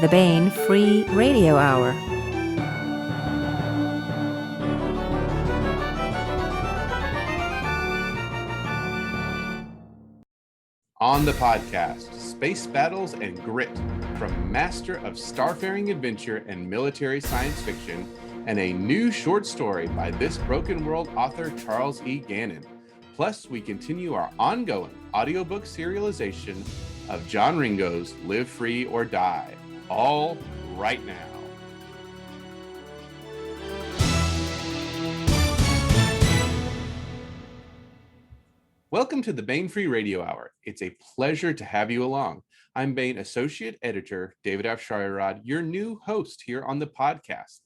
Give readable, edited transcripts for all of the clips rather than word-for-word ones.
the Baen Free Radio Hour. On the podcast, space battles and grit from master of starfaring adventure and military science fiction, and a new short story by This Broken World author Charles E. Gannon. Plus, we continue our ongoing audiobook serialization of John Ringo's Live Free or Die, all right now. Welcome to the Baen Free Radio Hour. It's a pleasure to have you along. I'm Baen Associate Editor David Afsharirad, your new host here on the podcast.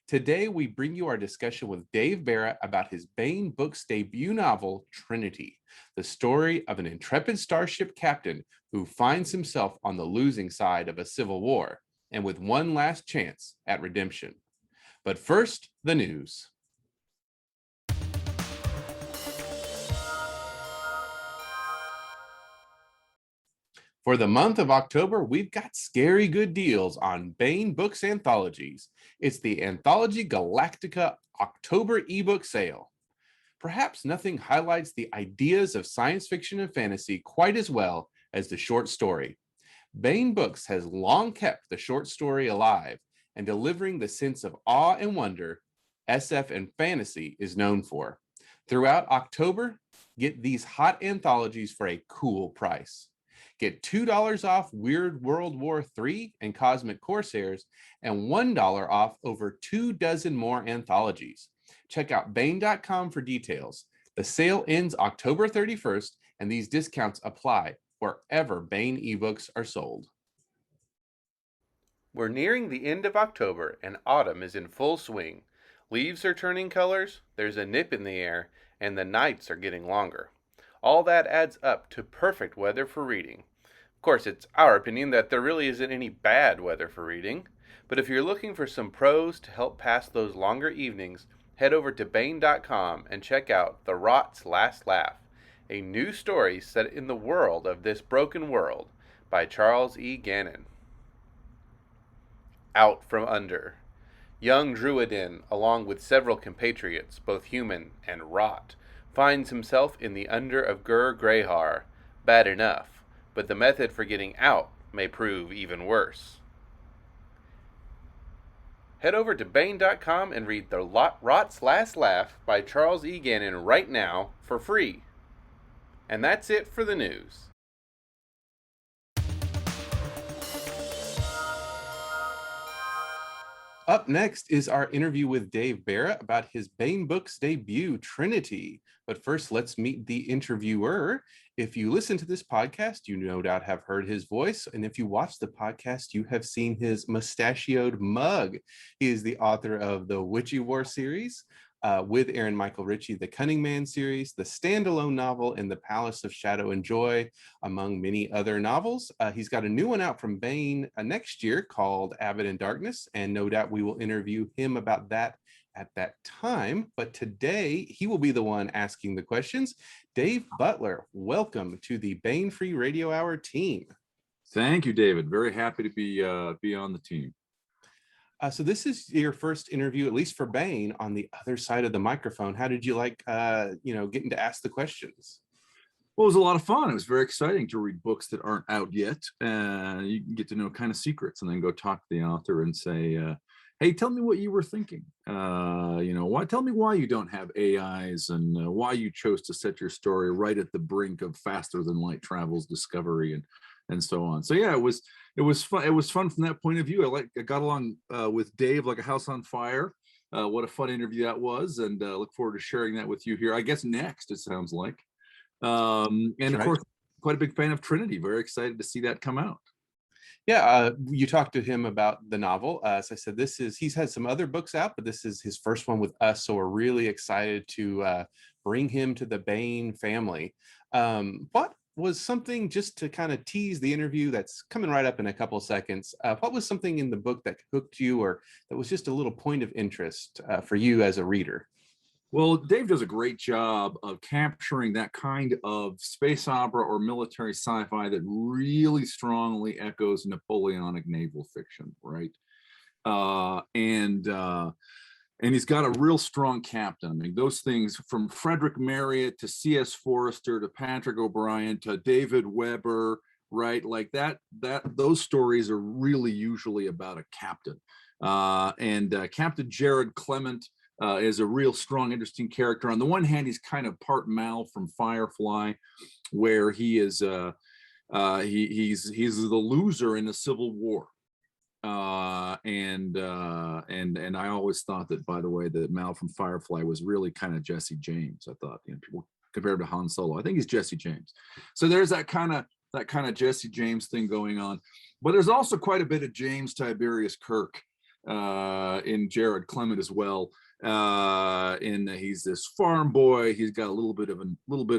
Today, we bring you our discussion with Dave Bara about his Baen Books debut novel, Trinity, the story of an intrepid starship captain who finds himself on the losing side of a civil war and with one last chance at redemption. But first, the news. For the month of October, we've got scary good deals on Baen Books anthologies. It's the Anthology Galactica October ebook sale. Perhaps nothing highlights the ideas of science fiction and fantasy quite as well as the short story. Baen Books has long kept the short story alive and delivering the sense of awe and wonder SF and fantasy is known for. Throughout October, get these hot anthologies for a cool price. Get $2 off Weird World War III and Cosmic Corsairs and $1 off over 24 more anthologies. Check out Baen.com for details. The sale ends October 31st, and these discounts apply wherever Baen ebooks are sold. We're nearing the end of October, and autumn is in full swing. Leaves are turning colors, there's a nip in the air, and the nights are getting longer. All that adds up to perfect weather for reading. Of course, it's our opinion that there really isn't any bad weather for reading, but if you're looking for some prose to help pass those longer evenings, head over to Baen.com and check out The Rot's Last Laugh, a new story set in the world of This Broken World by Charles E. Gannon. Out from under. Young Druidin, along with several compatriots, both human and rot, finds himself in the under of Gur Greyhar. Bad enough, but the method for getting out may prove even worse. Head over to Baen.com and read The Rot's Last Laugh by Charles E. Gannon right now for free. And that's it for the news. Up next is our interview with Dave Bara about his Baen Books debut, Trinity. But first, let's meet the interviewer. If you listen to this podcast, you no doubt have heard his voice. And if you watch the podcast, you have seen his mustachioed mug. He is the author of the Witchy War series, with Aaron Michael Ritchie, the Cunning Man series, the standalone novel in the Palace of Shadow and Joy, among many other novels. He's got a new one out from Baen next year called Avid in Darkness, and no doubt we will interview him about that at that time. But today, he will be the one asking the questions. Dave Butler, welcome to the Baen Free Radio Hour team. Thank you, David. Very happy to be on the team. So this is your first interview, at least for Baen, on the other side of the microphone. How did you like, getting to ask the questions? Well, it was a lot of fun. It was very exciting to read books that aren't out yet. You can get to know kind of secrets and then go talk to the author and say, hey, tell me what you were thinking. Tell me why you don't have AIs and why you chose to set your story right at the brink of faster than light travel's discovery and so on. So yeah, it was fun. It was fun from that point of view. I got along with Dave like a house on fire. What a fun interview that was, and look forward to sharing that with you here. I guess next, it sounds like. And of course, quite a big fan of Trinity. Very excited to see that come out. Yeah, you talked to him about the novel. As I said, he's had some other books out, but this is his first one with us. So we're really excited to bring him to the Baen family. What was something, just to kind of tease the interview that's coming right up in a couple of seconds, what was something in the book that hooked you or that was just a little point of interest for you as a reader? Well, Dave does a great job of capturing that kind of space opera or military sci-fi that really strongly echoes Napoleonic naval fiction, right? And he's got a real strong captain. I mean, those things from Frederick Marriott to C.S. Forrester to Patrick O'Brien to David Weber, right? Like those stories are really usually about a captain. Captain Jared Clement is a real strong, interesting character. On the one hand, he's kind of part Mal from Firefly, where he is he's the loser in the Civil War. And I always thought that, by the way, that Mal from Firefly was really kind of Jesse James. I thought, people compared to Han Solo, I think he's Jesse James. So there's that kind of Jesse James thing going on, but there's also quite a bit of James Tiberius Kirk in Jared Clement as well. He's this farm boy. He's got a little bit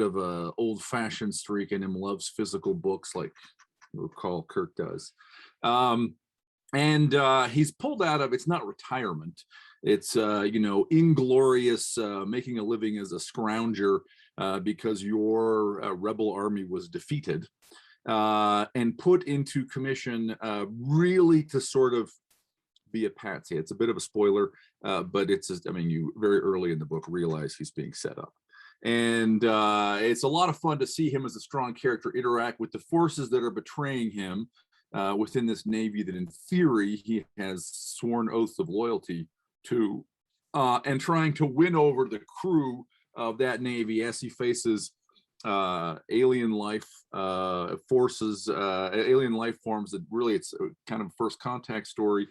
of a old-fashioned streak in him. Loves physical books like recall Kirk does. He's pulled out of, it's not retirement, it's inglorious making a living as a scrounger because your rebel army was defeated, and put into commission really to sort of be a patsy. It's a bit of a spoiler, but you very early in the book realize he's being set up. And it's a lot of fun to see him as a strong character interact with the forces that are betraying him within this Navy that in theory he has sworn oaths of loyalty to, and trying to win over the crew of that Navy as he faces alien life forces, alien life forms that really it's a kind of first contact story,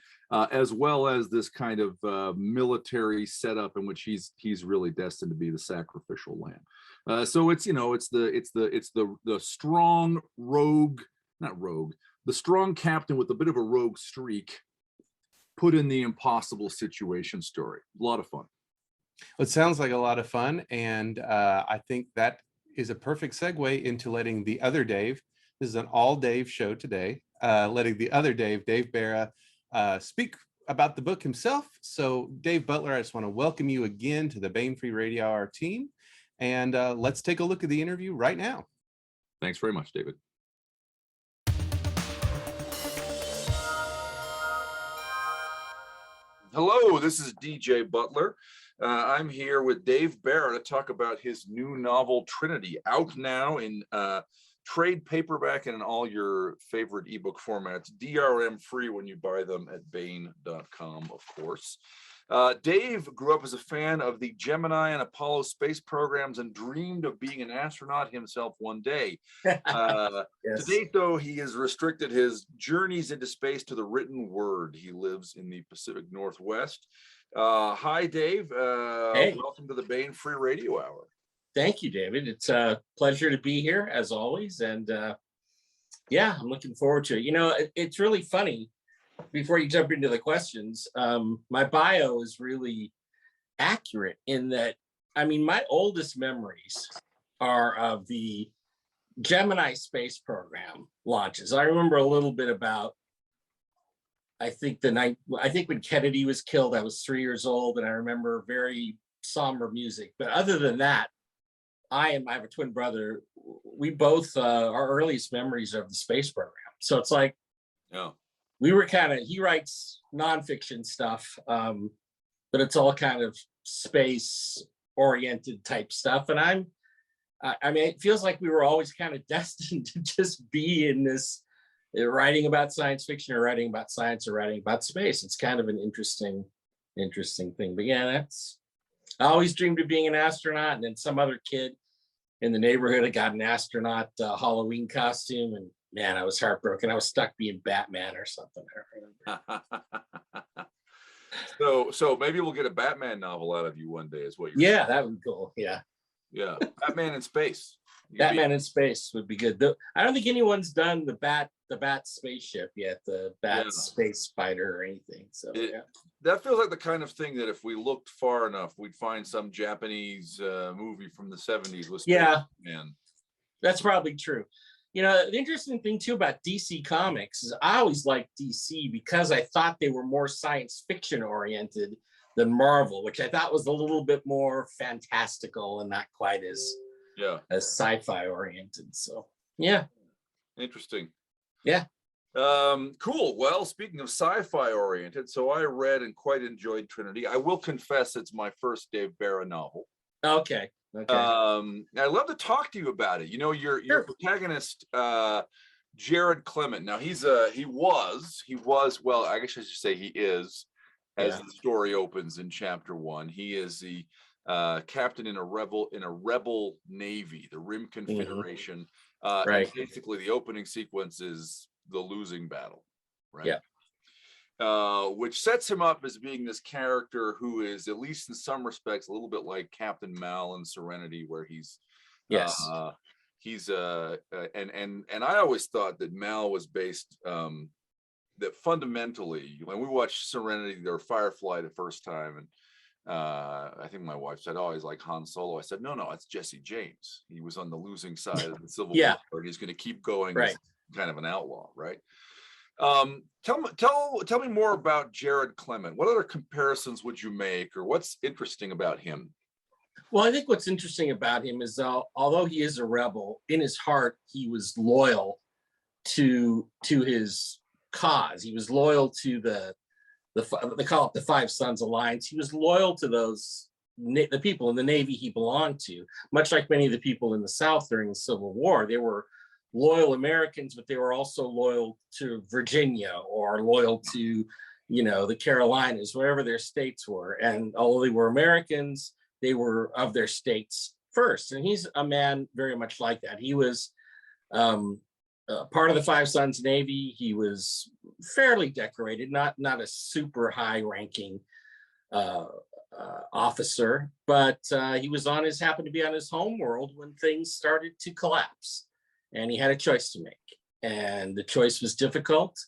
as well as this kind of military setup in which he's really destined to be the sacrificial lamb. So it's the strong rogue, not rogue, the strong captain with a bit of a rogue streak put in the impossible situation story. A lot of fun. It sounds like a lot of fun, and I think that is a perfect segue into letting the other Dave, this is an all Dave show today, letting the other Dave Bara, speak about the book himself. So Dave Butler, I just want to welcome you again to the Baen Free Radio Hour team, and let's take a look at the interview right now. Thanks very much, David. Hello, this is DJ Butler. I'm here with Dave Bara to talk about his new novel, Trinity, out now in trade paperback and in all your favorite ebook formats, DRM free when you buy them at Baen.com, of course. Dave grew up as a fan of the Gemini and Apollo space programs and dreamed of being an astronaut himself one day. Yes. To date, though, he has restricted his journeys into space to the written word. He lives in the Pacific Northwest. Hi, Dave. Hey. Welcome to the Baen Free Radio Hour. Thank you, David. It's a pleasure to be here, as always. And yeah, I'm looking forward to it. It's really funny. Before you jump into the questions, my bio is really accurate in that, my oldest memories are of the Gemini space program launches. I remember a little bit about, I think when Kennedy was killed, I was 3 years old, and I remember very somber music. But other than that, I have a twin brother. We both, our earliest memories are of the space program. So it's like, oh. We were he writes nonfiction stuff, but it's all kind of space oriented type stuff. And it feels like we were always kind of destined to just be in this writing about science fiction or writing about science or writing about space. It's kind of an interesting thing. But yeah, I always dreamed of being an astronaut, and then some other kid in the neighborhood had got an astronaut Halloween costume, and man, I was heartbroken. I was stuck being Batman or something. So maybe we'll get a Batman novel out of you one day, is what you're saying. That would be cool. Yeah. Batman in space. Batman in space would be good. I don't think anyone's done the Bat spaceship yet, the Bat space fighter or anything. So that feels like the kind of thing that if we looked far enough, we'd find some Japanese movie from the 70s with Man. That's probably true. You know, the interesting thing too about DC Comics is I always liked DC because I thought they were more science fiction oriented than Marvel, which I thought was a little bit more fantastical and not quite as sci-fi oriented. So yeah. Interesting. Yeah. Cool. Well, speaking of sci-fi oriented, so I read and quite enjoyed Trinity. I will confess it's my first Dave Bara novel. Okay. Okay. I'd love to talk to you about it. You know, your protagonist, Jared Clement. Now he was, well, I guess I should say he is, as the story opens in chapter 1. He is the captain in a rebel navy, the Rim Confederation. Right. And basically the opening sequence is the losing battle, right? Yeah. Which sets him up as being this character who is, at least in some respects, a little bit like Captain Mal in Serenity, where he's and I always thought that Mal was based that fundamentally, when we watched Serenity or Firefly the first time, and I think my wife said, "Oh, he's like Han Solo." I said, "No, it's Jesse James. He was on the losing side of the Civil War, and he's going to keep going as kind of an outlaw, right?" Tell me more about Jared Clement. What other comparisons would you make, or what's interesting about him? Well, I think what's interesting about him is although he is a rebel, in his heart he was loyal to his cause. He was loyal to they call it the Five Sons Alliance. He was loyal to the people in the Navy he belonged to, much like many of the people in the South during the Civil War. They were loyal Americans, but they were also loyal to Virginia or loyal to, the Carolinas, wherever their states were. And although they were Americans, they were of their states first. And he's a man very much like that. He was part of the Five Sons Navy. He was fairly decorated, not a super high ranking officer, but he happened to be on his home world when things started to collapse. And he had a choice to make. And the choice was difficult,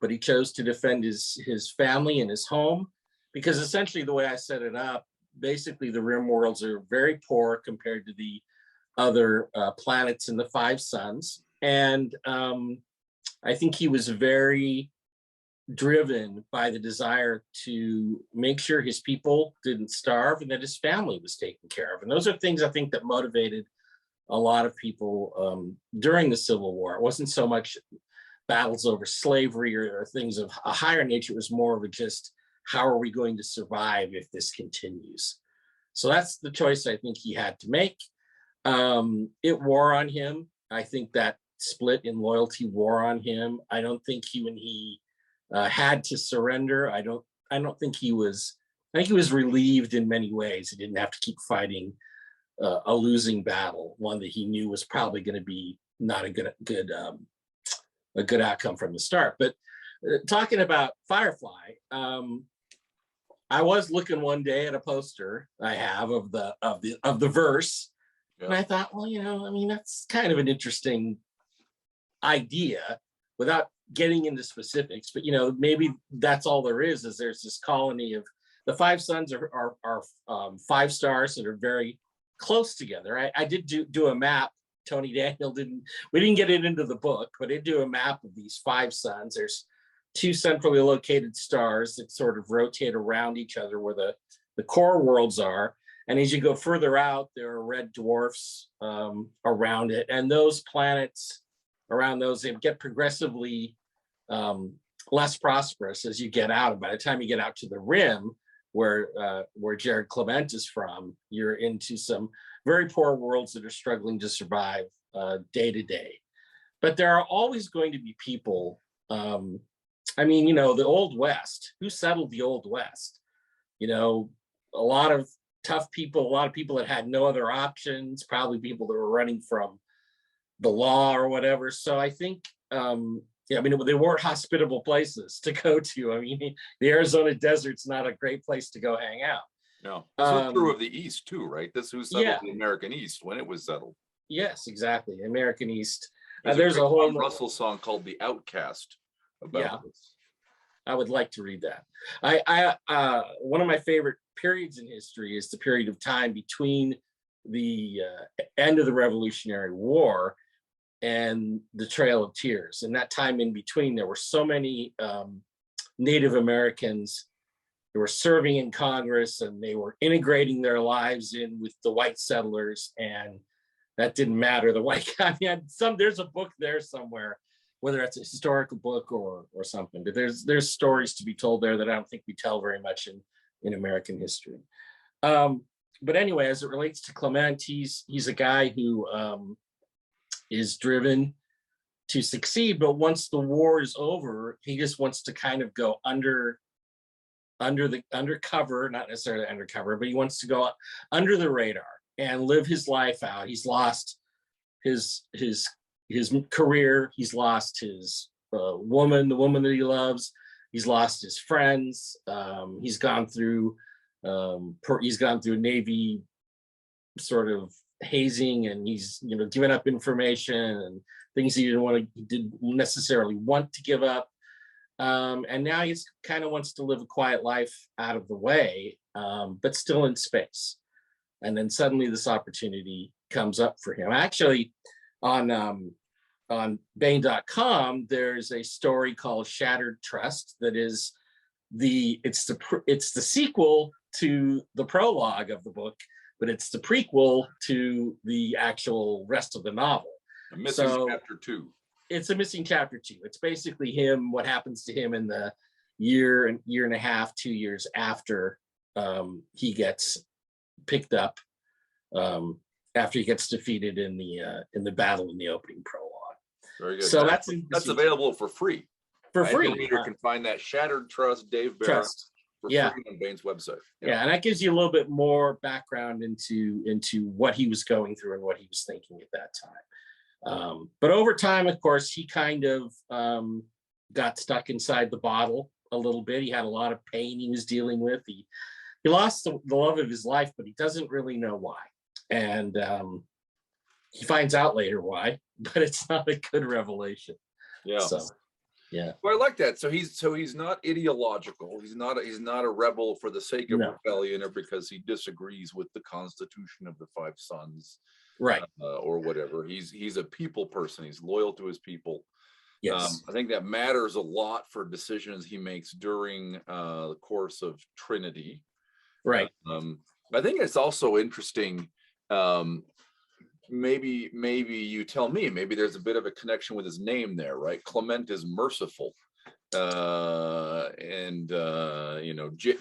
but he chose to defend his family and his home, because essentially the way I set it up, basically the Rim worlds are very poor compared to the other planets in the Five Sons. And I think he was very driven by the desire to make sure his people didn't starve and that his family was taken care of. And those are things I think that motivated a lot of people during the Civil War. It wasn't so much battles over slavery or things of a higher nature. It was more of a just, how are we going to survive if this continues? So that's the choice I think he had to make. It wore on him. I think that split in loyalty wore on him. I don't think when he had to surrender, I don't think he was, I think he was relieved in many ways. He didn't have to keep fighting a losing battle, one that he knew was probably going to be not a good outcome from the start. But talking about Firefly, I was looking one day at a poster I have of the verse, and I thought, well, that's kind of an interesting idea, without getting into specifics. But maybe that's all there is there's this colony of the Five Sons are 5 stars that are very close together. I did do a map. Tony Daniel we didn't get it into the book, but it do a map of these 5 suns. There's 2 centrally located stars that sort of rotate around each other where the core worlds are. And as you go further out, there are red dwarfs around it. And those planets around those, they get progressively less prosperous as you get out. And by the time you get out to the Rim, where Jared Clement is from, you're into some very poor worlds that are struggling to survive day to day. But there are always going to be people. The Old West. Who settled the Old West? A lot of tough people, a lot of people that had no other options, probably people that were running from the law or whatever. So I think they weren't hospitable places to go to. The Arizona desert's not a great place to go hang out. No, this was true of the East too, right? This was settled the American East when it was settled. Yes, exactly. American East. There's a whole Russell song called "The Outcast" about this. I would like to read that. I one of my favorite periods in history is the period of time between the end of the Revolutionary War and the Trail of Tears. And that time in between, there were so many Native Americans who were serving in Congress, and they were integrating their lives in with the white settlers, and that didn't matter. The white guy, there's a book there somewhere, whether it's a historical book or something, but there's stories to be told there that I don't think we tell very much in American history. But anyway, as it relates to Clement, he's a guy who is driven to succeed, but once the war is over, he just wants to kind of go undercover, not necessarily undercover, but he wants to go under the radar and live his life out. He's lost his career. He's lost his the woman that he loves. He's lost his friends. He's gone through Navy sort of hazing, and he's given up information and things he didn't necessarily want to give up. And now he kind of wants to live a quiet life out of the way, but still in space. And then suddenly this opportunity comes up for him. Actually, on Baen.com, there's a story called Shattered Trust that is it's the sequel to the prologue of the book, but it's the prequel to the actual rest of the novel. A missing chapter 2. It's a missing chapter 2. It's basically what happens to him in the year and a half, 2 years after he gets picked up, after he gets defeated in the battle in the opening prologue. Very good. So that's available for free. For free. Any reader can find that. Shattered Trust, Dave Bara, for free on Baen's website. Yeah, and that gives you a little bit more background into what he was going through and what he was thinking at that time. But over time, of course, he kind of got stuck inside the bottle a little bit. He had a lot of pain he was dealing with. He lost the love of his life, but he doesn't really know why. And he finds out later why, but it's not a good revelation. Yeah. So, yeah. Well, I like that. So he's not ideological. He's not a rebel for the sake of rebellion or because he disagrees with the Constitution of the Five Sons, right? Or whatever. He's a people person. He's loyal to his people. Yes. I think that matters a lot for decisions he makes during the course of Trinity. Right. I think it's also interesting. Maybe you tell me. Maybe there's a bit of a connection with his name there, right? Clement is merciful, and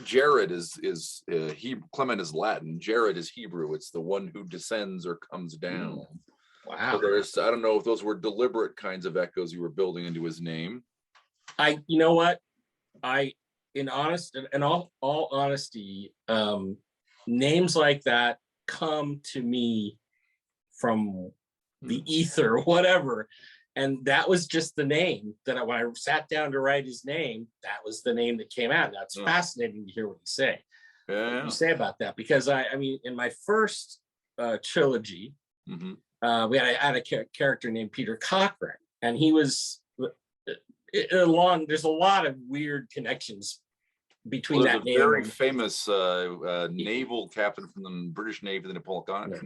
Jared is Clement is Latin. Jared is Hebrew. It's the one who descends or comes down. Wow. So I don't know if those were deliberate kinds of echoes you were building into his name. You know what? In all honesty, names like that come to me from the ether, whatever. And that was just the name that when I sat down to write his name, that was the name that came out. Now it's fascinating to hear what you say. Yeah. What you say about that, because I mean, in my first trilogy, we had a character named Peter Cochrane, and he was there's a lot of weird connections between that name. Very famous naval captain from the British Navy, the Napoleonic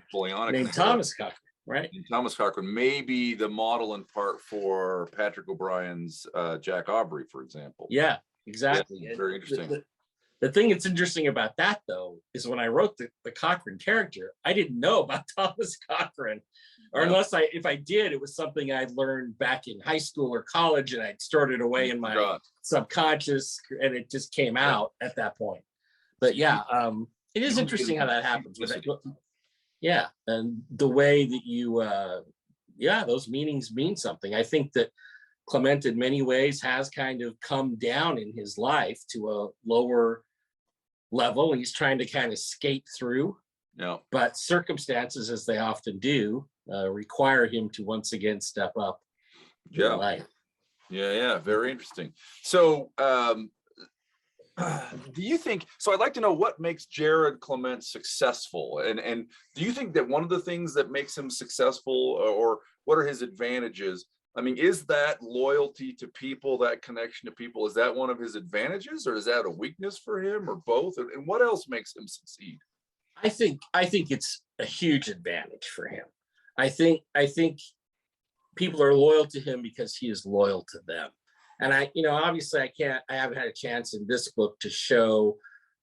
named Thomas Cochrane, right? And Thomas Cochrane may be the model in part for Patrick O'Brien's Jack Aubrey, for example. Yeah, exactly. Yeah, very interesting. The thing that's interesting about that, though, is when I wrote the Cochrane character, I didn't know about Thomas Cochrane, or if I did, it was something I'd learned back in high school or college, and I'd stored it away in my subconscious, and it just came out at that point. But yeah, it is interesting how that happens. Yeah, and the way that you, those meanings mean something. I think that Clement, in many ways, has kind of come down in his life to a lower level. He's trying to kind of skate through, but circumstances, as they often do, require him to once again step up in life. Yeah, very interesting. So do you think, so I'd like to know what makes Jared Clement successful, and do you think that one of the things that makes him successful, or what are his advantages? I mean, is that loyalty to people, that connection to people, is that one of his advantages, or is that a weakness for him, or both? And what else makes him succeed? I think it's a huge advantage for him. I think people are loyal to him because he is loyal to them. And obviously I haven't had a chance in this book to show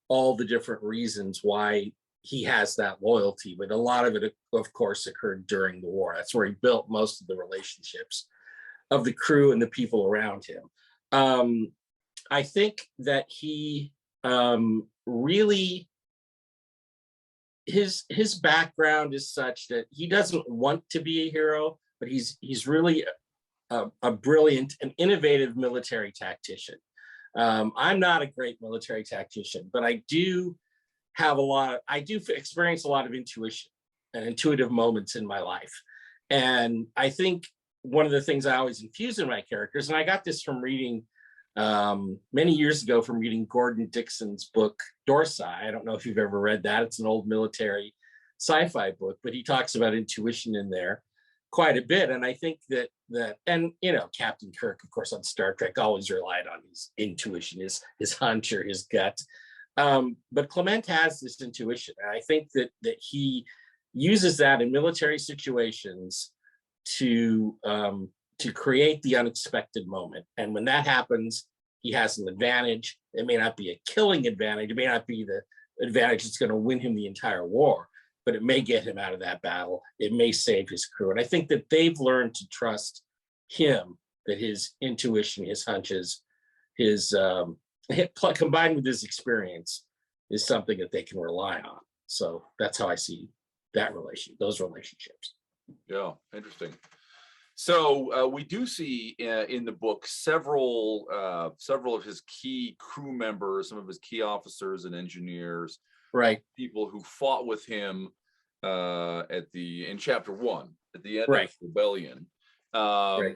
all the different reasons why he has that loyalty, but a lot of it, of course, occurred during the war. That's where he built most of the relationships of the crew and the people around him. I think that he really, his background is such that he doesn't want to be a hero, but he's really a brilliant and innovative military tactician. I'm not a great military tactician, but I do experience a lot of intuition and intuitive moments in my life. And I think one of the things I always infuse in my characters, and I got this from reading many years ago from reading Gordon Dixon's book, Dorsai. I don't know if you've ever read that. It's an old military sci-fi book, but he talks about intuition in there quite a bit. And I think that and Captain Kirk, of course, on Star Trek always relied on his intuition, his hunch or his gut. But Clement has this intuition. And I think that he uses that in military situations to create the unexpected moment. And when that happens, he has an advantage. It may not be a killing advantage. It may not be the advantage that's going to win him the entire war, but it may get him out of that battle. It may save his crew. And I think that they've learned to trust him, that his intuition, his hunches, his combined with his experience is something that they can rely on. So that's how I see those relationships. Yeah, interesting. So we do see in the book several of his key crew members, some of his key officers and engineers, right? People who fought with him in chapter 1 at the end right. of Rebellion. Right.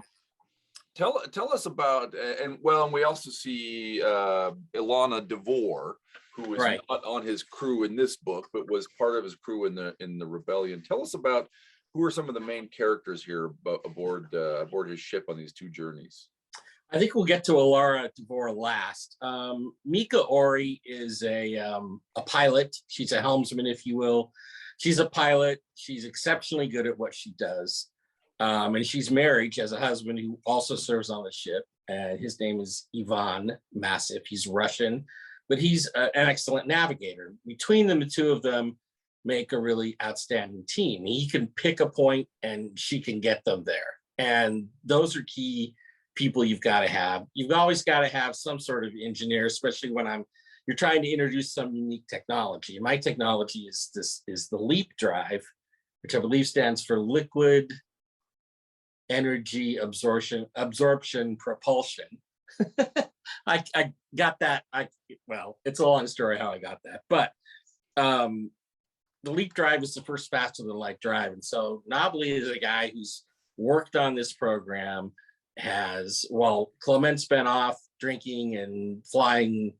Tell us about and we also see Ilana Devore, who is right. not on his crew in this book, but was part of his crew in the Rebellion. Tell us about who are some of the main characters here aboard his ship on these two journeys. I think we'll get to Ilana Devore last. Mika Ori is a pilot. She's a helmsman, if you will. She's a pilot. She's exceptionally good at what she does. And she's married. She has a husband who also serves on the ship. And his name is Ivan Massiv. He's Russian, but he's an excellent navigator. Between them, the two of them make a really outstanding team. He can pick a point and she can get them there. And those are key people you've got to have. You've always got to have some sort of engineer, especially when you're trying to introduce some unique technology. My technology is the LEAP drive, which I believe stands for liquid energy absorption propulsion. I got that. It's a long story how I got that, but the LEAP drive is the first faster than light drive. And so Nobly is a guy who's worked on this program, Clement's been off drinking and flying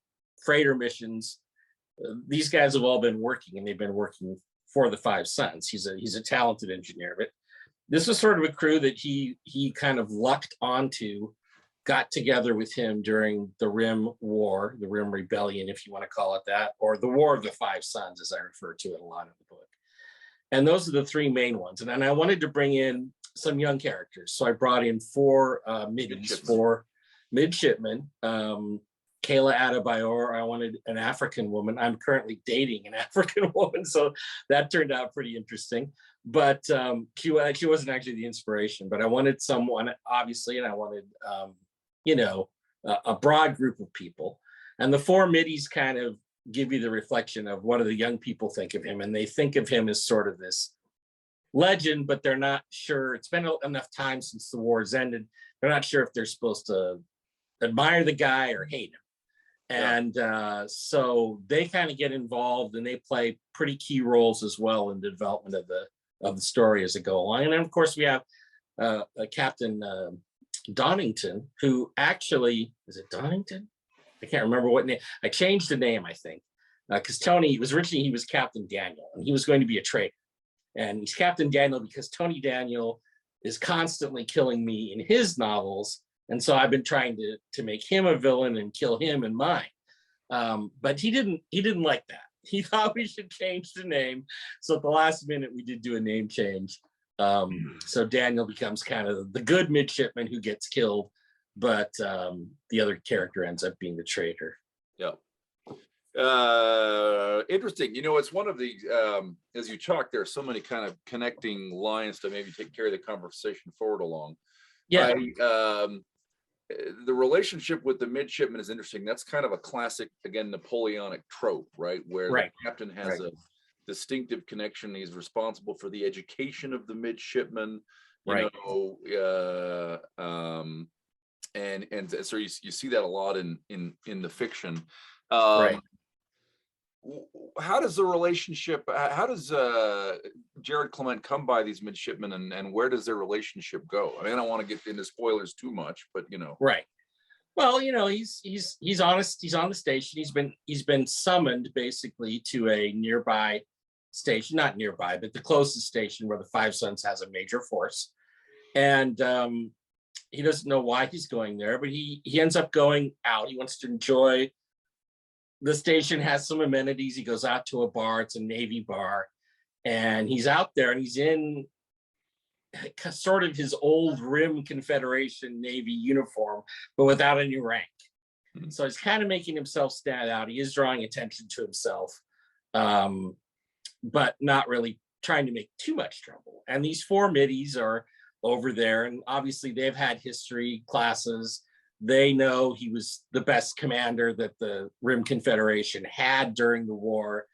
freighter missions. These guys have all been working, and they've been working for the Five Sons. He's a talented engineer, but this was sort of a crew that he kind of lucked onto, got together with him during the Rim War, the Rim Rebellion, if you want to call it that, or the War of the Five Sons, as I refer to it a lot in the book. And those are the three main ones. And then I wanted to bring in some young characters. So I brought in four midshipmen. Kayla Adebayor, I wanted an African woman. I'm currently dating an African woman, so that turned out pretty interesting. But she wasn't actually the inspiration, but I wanted someone, obviously, and I wanted, a broad group of people. And the four middies kind of give you the reflection of what do the young people think of him. And they think of him as sort of this legend, but they're not sure. It's been enough time since the war's ended. They're not sure if they're supposed to admire the guy or hate him. And so they kind of get involved, and they play pretty key roles as well in the development of the story as it go along. And then, of course, we have Captain Donington, who actually, is it Donington? I can't remember what name. I changed the name, I think, because Tony was originally, he was Captain Daniel, and he was going to be a traitor. And he's Captain Daniel because Tony Daniel is constantly killing me in his novels. And so I've been trying to make him a villain and kill him in mine. But he didn't like that. He thought we should change the name. So at the last minute, we did do a name change. So Daniel becomes kind of the good midshipman who gets killed, but the other character ends up being the traitor. Yeah. Interesting. You know, it's one of the as you talk, there are so many kind of connecting lines to maybe take care of the conversation forward along. Yeah. The relationship with the midshipman is interesting. That's kind of a classic, again, Napoleonic trope, right? Where the captain has a distinctive connection. He's responsible for the education of the midshipman, you know, and so you see that a lot in the fiction. How does the relationship, how does Jared Clement come by these midshipmen, and where does their relationship go? I mean, I don't want to get into spoilers too much, but you know. Right. Well, you know, he's honest. He's on the station. He's been summoned basically to a nearby station, not nearby, but the closest station where the Five Sons has a major force. And he doesn't know why he's going there, but he ends up going out. He wants to enjoy. The station has some amenities. He goes out to a bar. It's a Navy bar. And he's out there and he's in sort of his old Rim Confederation Navy uniform, but without any rank. So he's kind of making himself stand out. He is drawing attention to himself, but not really trying to make too much trouble. And these four middies are over there, and obviously they've had history classes. They know he was the best commander that the Rim Confederation had during the war,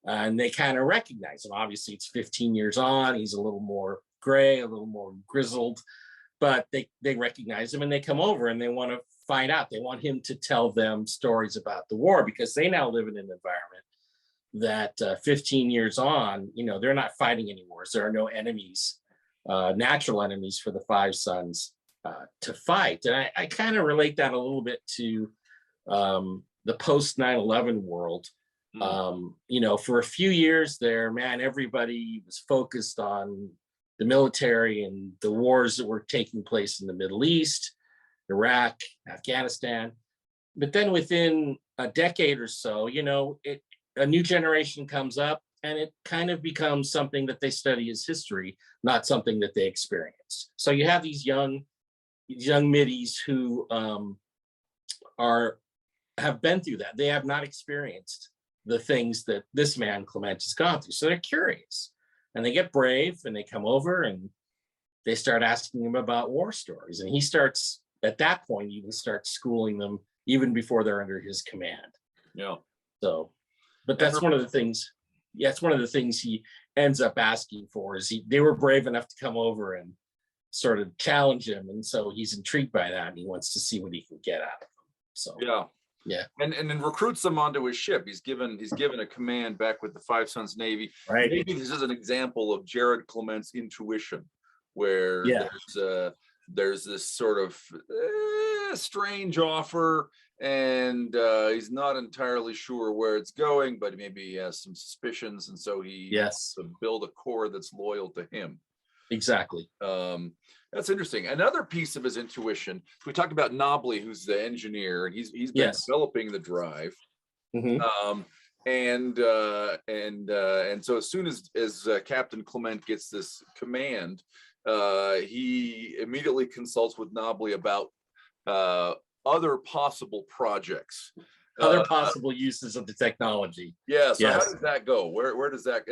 and they kind of recognize him. Obviously, it's 15 years on. He's a little more gray, a little more grizzled, but they recognize him and they come over and they want to find out. They want him to tell them stories about the war, because they now live in an environment that 15 years on, you know, they're not fighting any wars. There are no enemies, natural enemies for the Five Sons to fight. And I kind of relate that a little bit to the post 9/11 world. You know, for a few years there, man, everybody was focused on the military and the wars that were taking place in the Middle East, Iraq, Afghanistan. But then within a decade or so, you know, a new generation comes up and it kind of becomes something that they study as history, not something that they experience. So you have these young middies who have been through that. They have not experienced the things that this man Clement has gone through. So they're curious and they get brave and they come over and they start asking him about war stories. And he starts, at that point, even starts schooling them even before they're under his command. Yeah. So, but that's one of the things, it's one of the things he ends up asking for is they were brave enough to come over and sort of challenge him. And so he's intrigued by that and he wants to see what he can get out of them. So, yeah. And then recruits them onto his ship. He's given a command back with the Five Sons Navy. Right. Maybe this is an example of Jared Clement's intuition, where there's this sort of strange offer, and he's not entirely sure where it's going, but maybe he has some suspicions, and so he wants to build a corps that's loyal to him. Exactly. That's interesting. Another piece of his intuition, we talked about Nobley, who's the engineer, and he's been developing the drive. And so as soon as Captain Clement gets this command, he immediately consults with Nobley about other possible projects, other possible uses of the technology. Yeah. So how does that go? Where does that?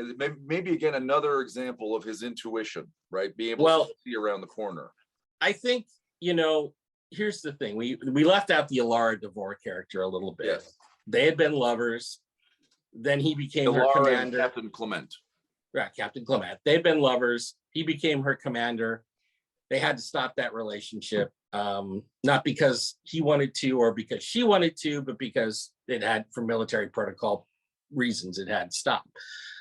Maybe again another example of his intuition, right? Being able to see around the corner. I think, you know, here's the thing. We left out the Alara Devore character a little bit. Yes. They had been lovers. Then he became her commander. Captain Clement. Right, Captain Clement. They'd been lovers. He became her commander. They had to stop that relationship, not because he wanted to or because she wanted to, but because it had, for military protocol reasons, it had to stop.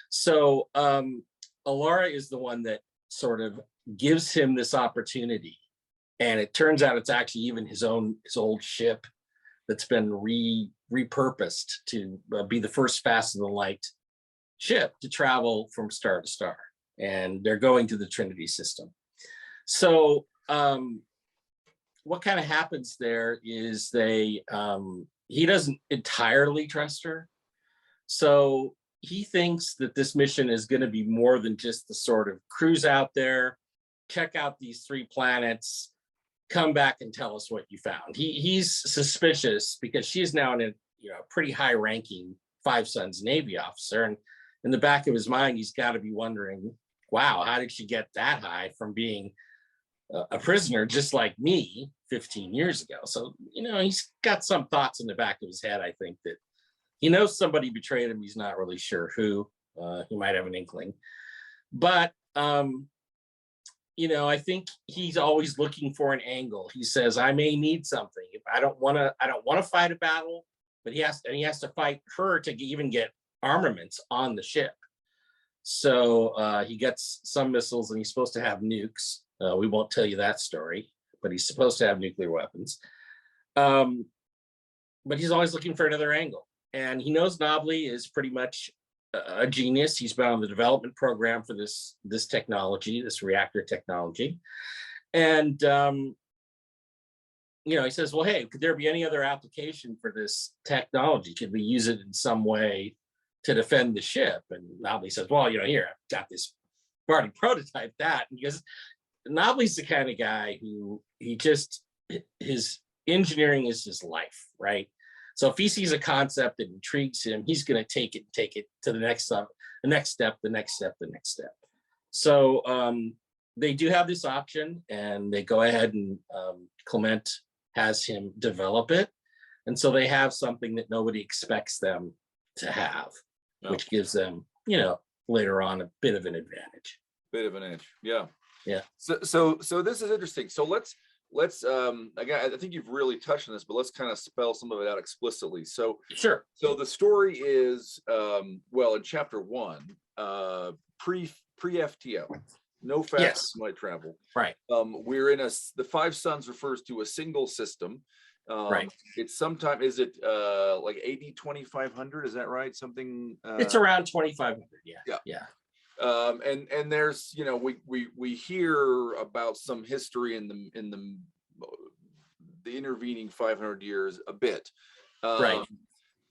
So Alara is the one that sort of gives him this opportunity. And it turns out it's actually even his old ship that's been repurposed to be the first fast and the light ship to travel from star to star. And they're going to the Trinity system. So what kind of happens there is he doesn't entirely trust her. So he thinks that this mission is going to be more than just the sort of cruise out there, check out these 3 planets, come back and tell us what you found. He's suspicious because she's now a pretty high-ranking 5 Sons Navy officer, and in the back of his mind, he's got to be wondering, wow, how did she get that high from being a prisoner just like me 15 years ago? So, he's got some thoughts in the back of his head, I think, that he knows somebody betrayed him. He's not really sure who. He might have an inkling. But, I think he's always looking for an angle. He says, I may need something. If I don't want to fight a battle, but he has to fight her to even get armaments on the ship. So he gets some missiles, and he's supposed to have nukes. We won't tell you that story, but he's supposed to have nuclear weapons. But he's always looking for another angle. And he knows Nobley is pretty much a genius. He's been on the development program for this technology, this reactor technology. And, he says, well, hey, could there be any other application for this technology? Could we use it in some way to defend the ship? And Nobley says, well, here, I've got this, I've already prototyped that. And because Nobley's the kind of guy who his engineering is his life, right? So if he sees a concept that intrigues him, he's going to take it to the next step, the next step. So they do have this option, and they go ahead and Clement has him develop it. And so they have something that nobody expects them to have, which gives them, later on a bit of an advantage. Bit of an edge. Yeah. Yeah. So this is interesting. So let's again, I think you've really touched on this, but let's kind of spell some of it out explicitly. So sure. So the story is in chapter 1, pre FTO, no fast light travel. Right. We're in the 5 Sons refers to a single system. Right. It's sometimes, is it like AD 2500? Is that right? Something. It's around 2500. Yeah. And there's, we hear about some history in the intervening 500 years a bit, right?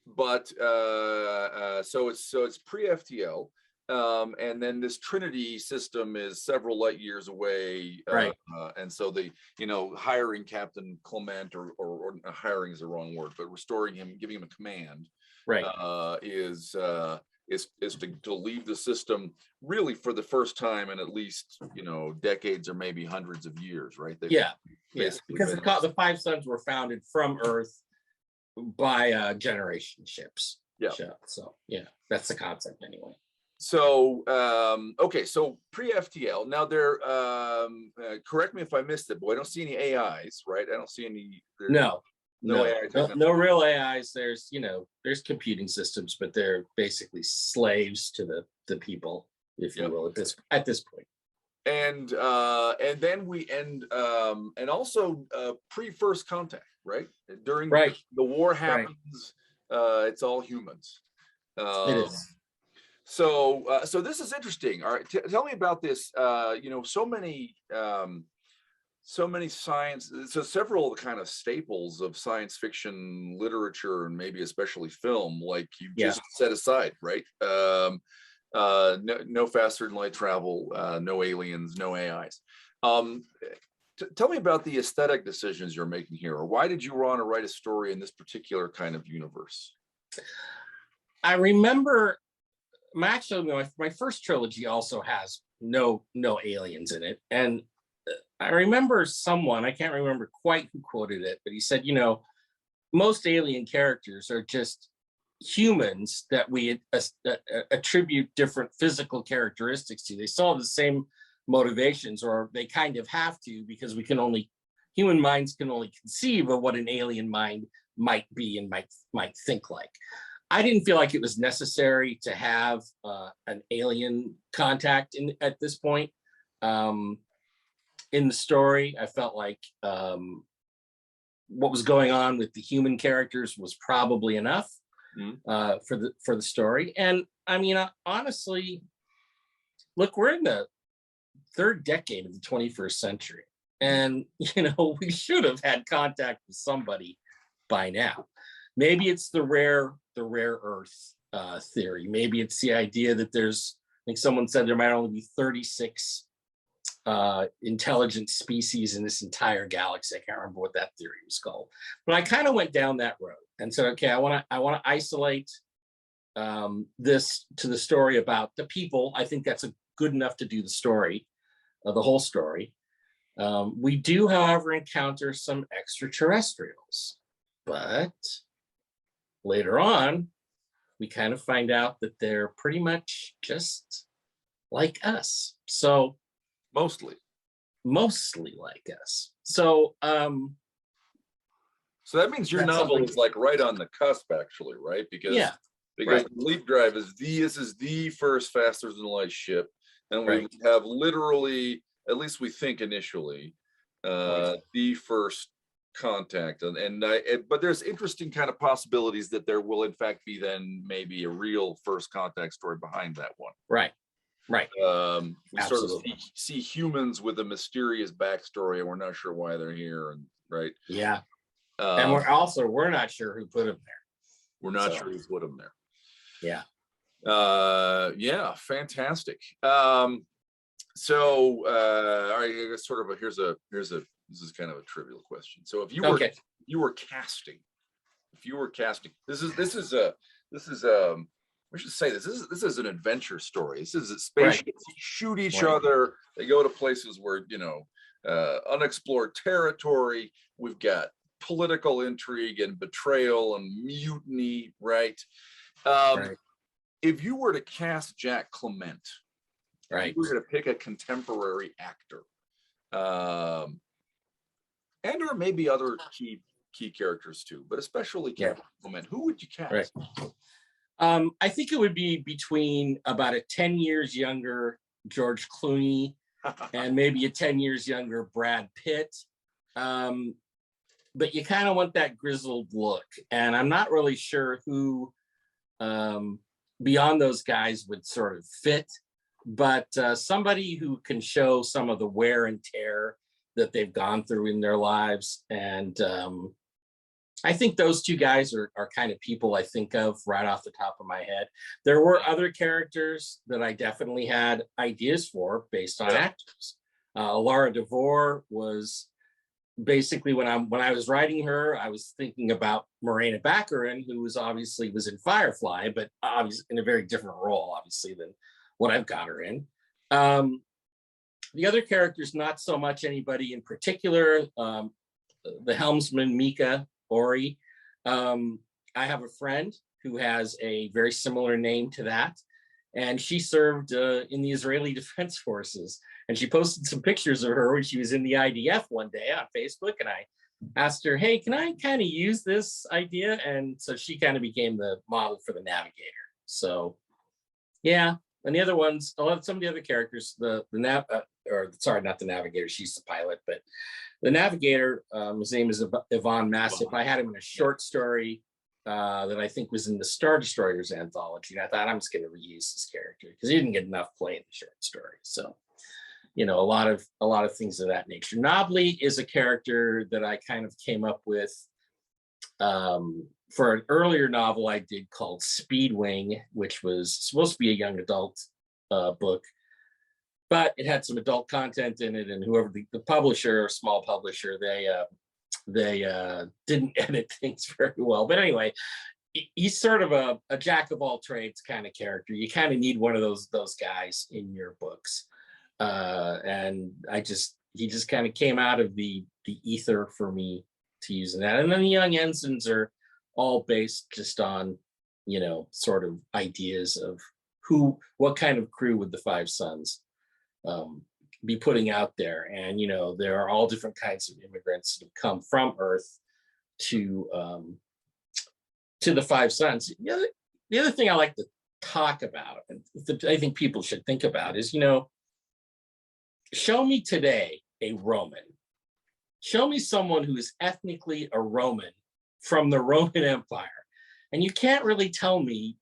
But so it's pre-FTL, and then this Trinity system is several light years away, right? And so the hiring Captain Clement, or hiring is the wrong word, but restoring him, giving him a command, right? Is to leave the system really for the first time in at least decades or maybe hundreds of years, right? Because the 5 Sons were founded from Earth by generation ships. So that's the concept anyway. So okay, so pre-FTL. Now there, correct me if I missed it, but I don't see any AIs, right? I don't see any. No real AIs. There's computing systems, but they're basically slaves to the people, if you will, at this point. And then we end and also pre-first contact, right? During the war happens, it's all humans. It is. So this is interesting. All right, tell me about this. So many science, so several of the kind of staples of science fiction literature, and maybe especially film, like you just set aside, right? No faster than light travel, no aliens, no AIs. Tell me about the aesthetic decisions you're making here, or why did you want to write a story in this particular kind of universe? I remember, actually, my first trilogy also has no aliens in it, and I remember someone, I can't remember quite who quoted it, but he said, most alien characters are just humans that we attribute different physical characteristics to. They still have the same motivations, or they kind of have to, because human minds can only conceive of what an alien mind might be and might think like. I didn't feel like it was necessary to have an alien contact at this point. In the story, I felt like what was going on with the human characters was probably enough for the story. And I mean, honestly, look, we're in the 3rd decade of the 21st century, and we should have had contact with somebody by now. Maybe it's the rare Earth theory. Maybe it's the idea that there's, I think someone said there might only be 36 intelligent species in this entire galaxy. I can't remember what that theory was called, but I kind of went down that road and said, okay, I want to isolate this to the story about the people. I think that's good enough to do the story, the whole story. We do, however, encounter some extraterrestrials, but later on, we kind of find out that they're pretty much just like us. So Mostly like us. So so that means your novel is like right on the cusp, actually, right? Because right. Leap Drive is this is the first faster than light ship, and we have literally, at least we think initially, the first contact, but there's interesting kind of possibilities that there will in fact be then maybe a real first contact story behind that one. Right. We sort of see humans with a mysterious backstory, and we're not sure why they're here, and and we're not sure who put them there. We're not sure who put them there. Yeah. Fantastic. So all right, I guess sort of here's a this is kind of a trivial question. So if you were casting, this is we should say this is an adventure story. This is a spaceships shoot each other. They go to places where, unexplored territory. We've got political intrigue and betrayal and mutiny, right? If you were to cast Jack Clement, you were going to pick a contemporary actor, and or maybe other key characters too, but especially Captain Clement, who would you cast? I think it would be between about a 10 years younger George Clooney and maybe a 10 years younger Brad Pitt. But you kind of want that grizzled look. And I'm not really sure who beyond those guys would sort of fit, but somebody who can show some of the wear and tear that they've gone through in their lives. And I think those two guys are kind of people I think of right off the top of my head. There were other characters that I definitely had ideas for based on actors. Laura Devore was basically, when I was writing her, I was thinking about Morena Baccarin, who was in Firefly, but obviously in a very different role, obviously, than what I've got her in. The other characters, not so much anybody in particular. The helmsman, Mika Ori. I have a friend who has a very similar name to that, and she served in the Israeli Defense Forces. And she posted some pictures of her when she was in the IDF one day on Facebook, and I asked her, hey, can I kind of use this idea? And so she kind of became the model for the Navigator. So yeah, and the other ones, some of the other characters, not the Navigator, she's the pilot, but the Navigator, his name is Yvonne Massif. I had him in a short story that I think was in the Star Destroyers anthology. And I thought, I'm just going to reuse this character because he didn't get enough play in the short story. So, a lot of things of that nature. Nobley is a character that I kind of came up with for an earlier novel I did called Speedwing, which was supposed to be a young adult book, but it had some adult content in it, and whoever the publisher, or small publisher, they didn't edit things very well. But anyway, he's sort of a jack of all trades kind of character. You kind of need one of those guys in your books, and he just kind of came out of the ether for me to use in that. And then the young ensigns are all based just on sort of ideas of what kind of crew would the Five Sons be putting out there. And there are all different kinds of immigrants that have come from Earth to the Five Sons. The other thing I like to talk about, and I think people should think about, is show me today a Roman. Show me someone who is ethnically a Roman from the Roman Empire, and you can't really tell me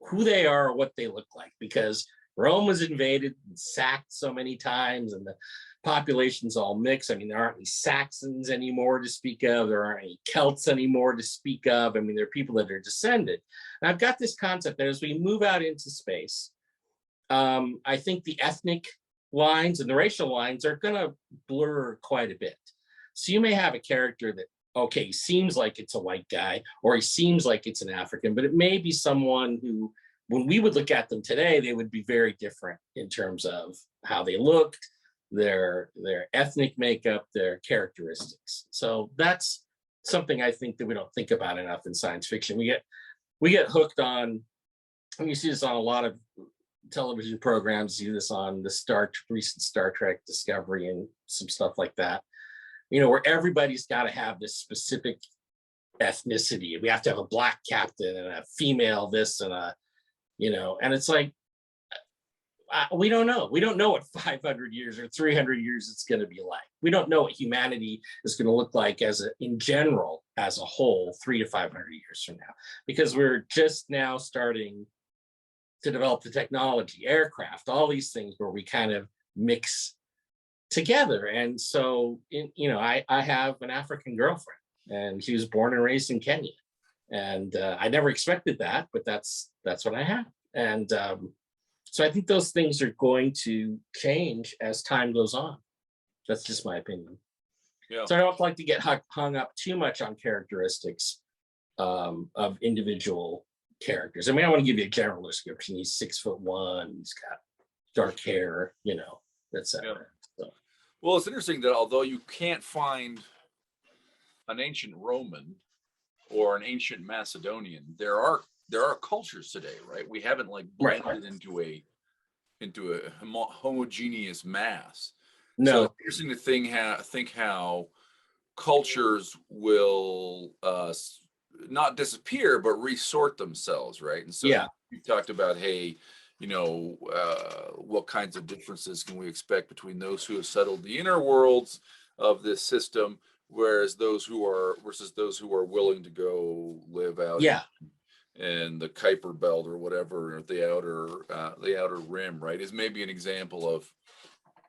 who they are or what they look like, because Rome was invaded and sacked so many times, and the population's all mixed. I mean, there aren't any Saxons anymore to speak of. There aren't any Celts anymore to speak of. I mean, there are people that are descended. And I've got this concept that as we move out into space, I think the ethnic lines and the racial lines are going to blur quite a bit. So you may have a character that, okay, seems like it's a white guy, or he seems like it's an African, but it may be someone who, when we would look at them today, they would be very different in terms of how they looked, their ethnic makeup, their characteristics. So that's something I think that we don't think about enough in science fiction. We get hooked on, and you see this on a lot of television programs, you see this on the recent Star Trek Discovery and some stuff like that, you know, where everybody's got to have this specific ethnicity. We have to have a black captain and a female this and a, you know, and it's like, we don't know. We don't know what 500 years or 300 years it's going to be like. We don't know what humanity is going to look like in general, as a whole, 300 to 500 years from now, because we're just now starting to develop the technology, aircraft, all these things where we kind of mix together. And so, you know, I have an African girlfriend, and she was born and raised in Kenya. And I never expected that, but that's what I have. And so I think those things are going to change as time goes on. That's just my opinion. Yeah. So I don't like to get hung up too much on characteristics of individual characters. I mean, I want to give you a general description. He's 6'1", he's got dark hair, you know, etc. Yeah. So. Well, it's interesting that although you can't find an ancient Roman or an ancient Macedonian, there are cultures today, right? We haven't like blended into a homogeneous mass. No, so it's interesting to think how cultures will not disappear but resort themselves, right? And so you talked about, hey, you know, what kinds of differences can we expect between those who have settled the inner worlds of this system, versus those who are willing to go live out in the Kuiper Belt or whatever, the outer rim, right? Is maybe an example of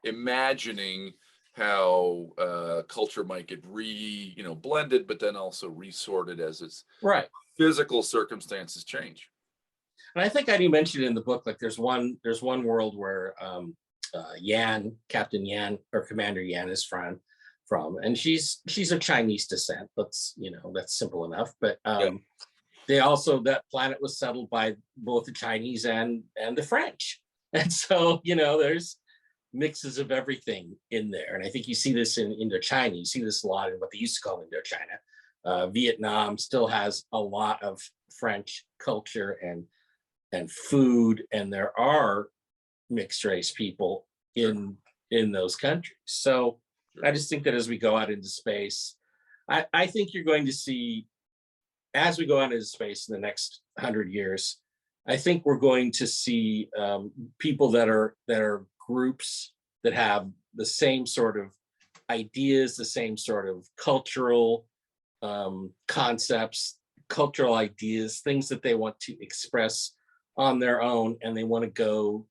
imagining how culture might get blended, but then also resorted as its physical circumstances change. And I think I didn't mention it in the book, like there's one world where Captain Yan or Commander Yan is from, and she's of Chinese descent. That's simple enough. But that planet was settled by both the Chinese and the French. And so, you know, there's mixes of everything in there. And I think you see this in Indochina. You see this a lot in what they used to call Indochina. Vietnam still has a lot of French culture and food, and there are mixed race people in those countries. So I just think that as we go out into space, I think you're going to see, as we go out into space in the next 100 years, I think we're going to see people that are groups that have the same sort of ideas, the same sort of cultural concepts, cultural ideas, things that they want to express on their own, and they want to go.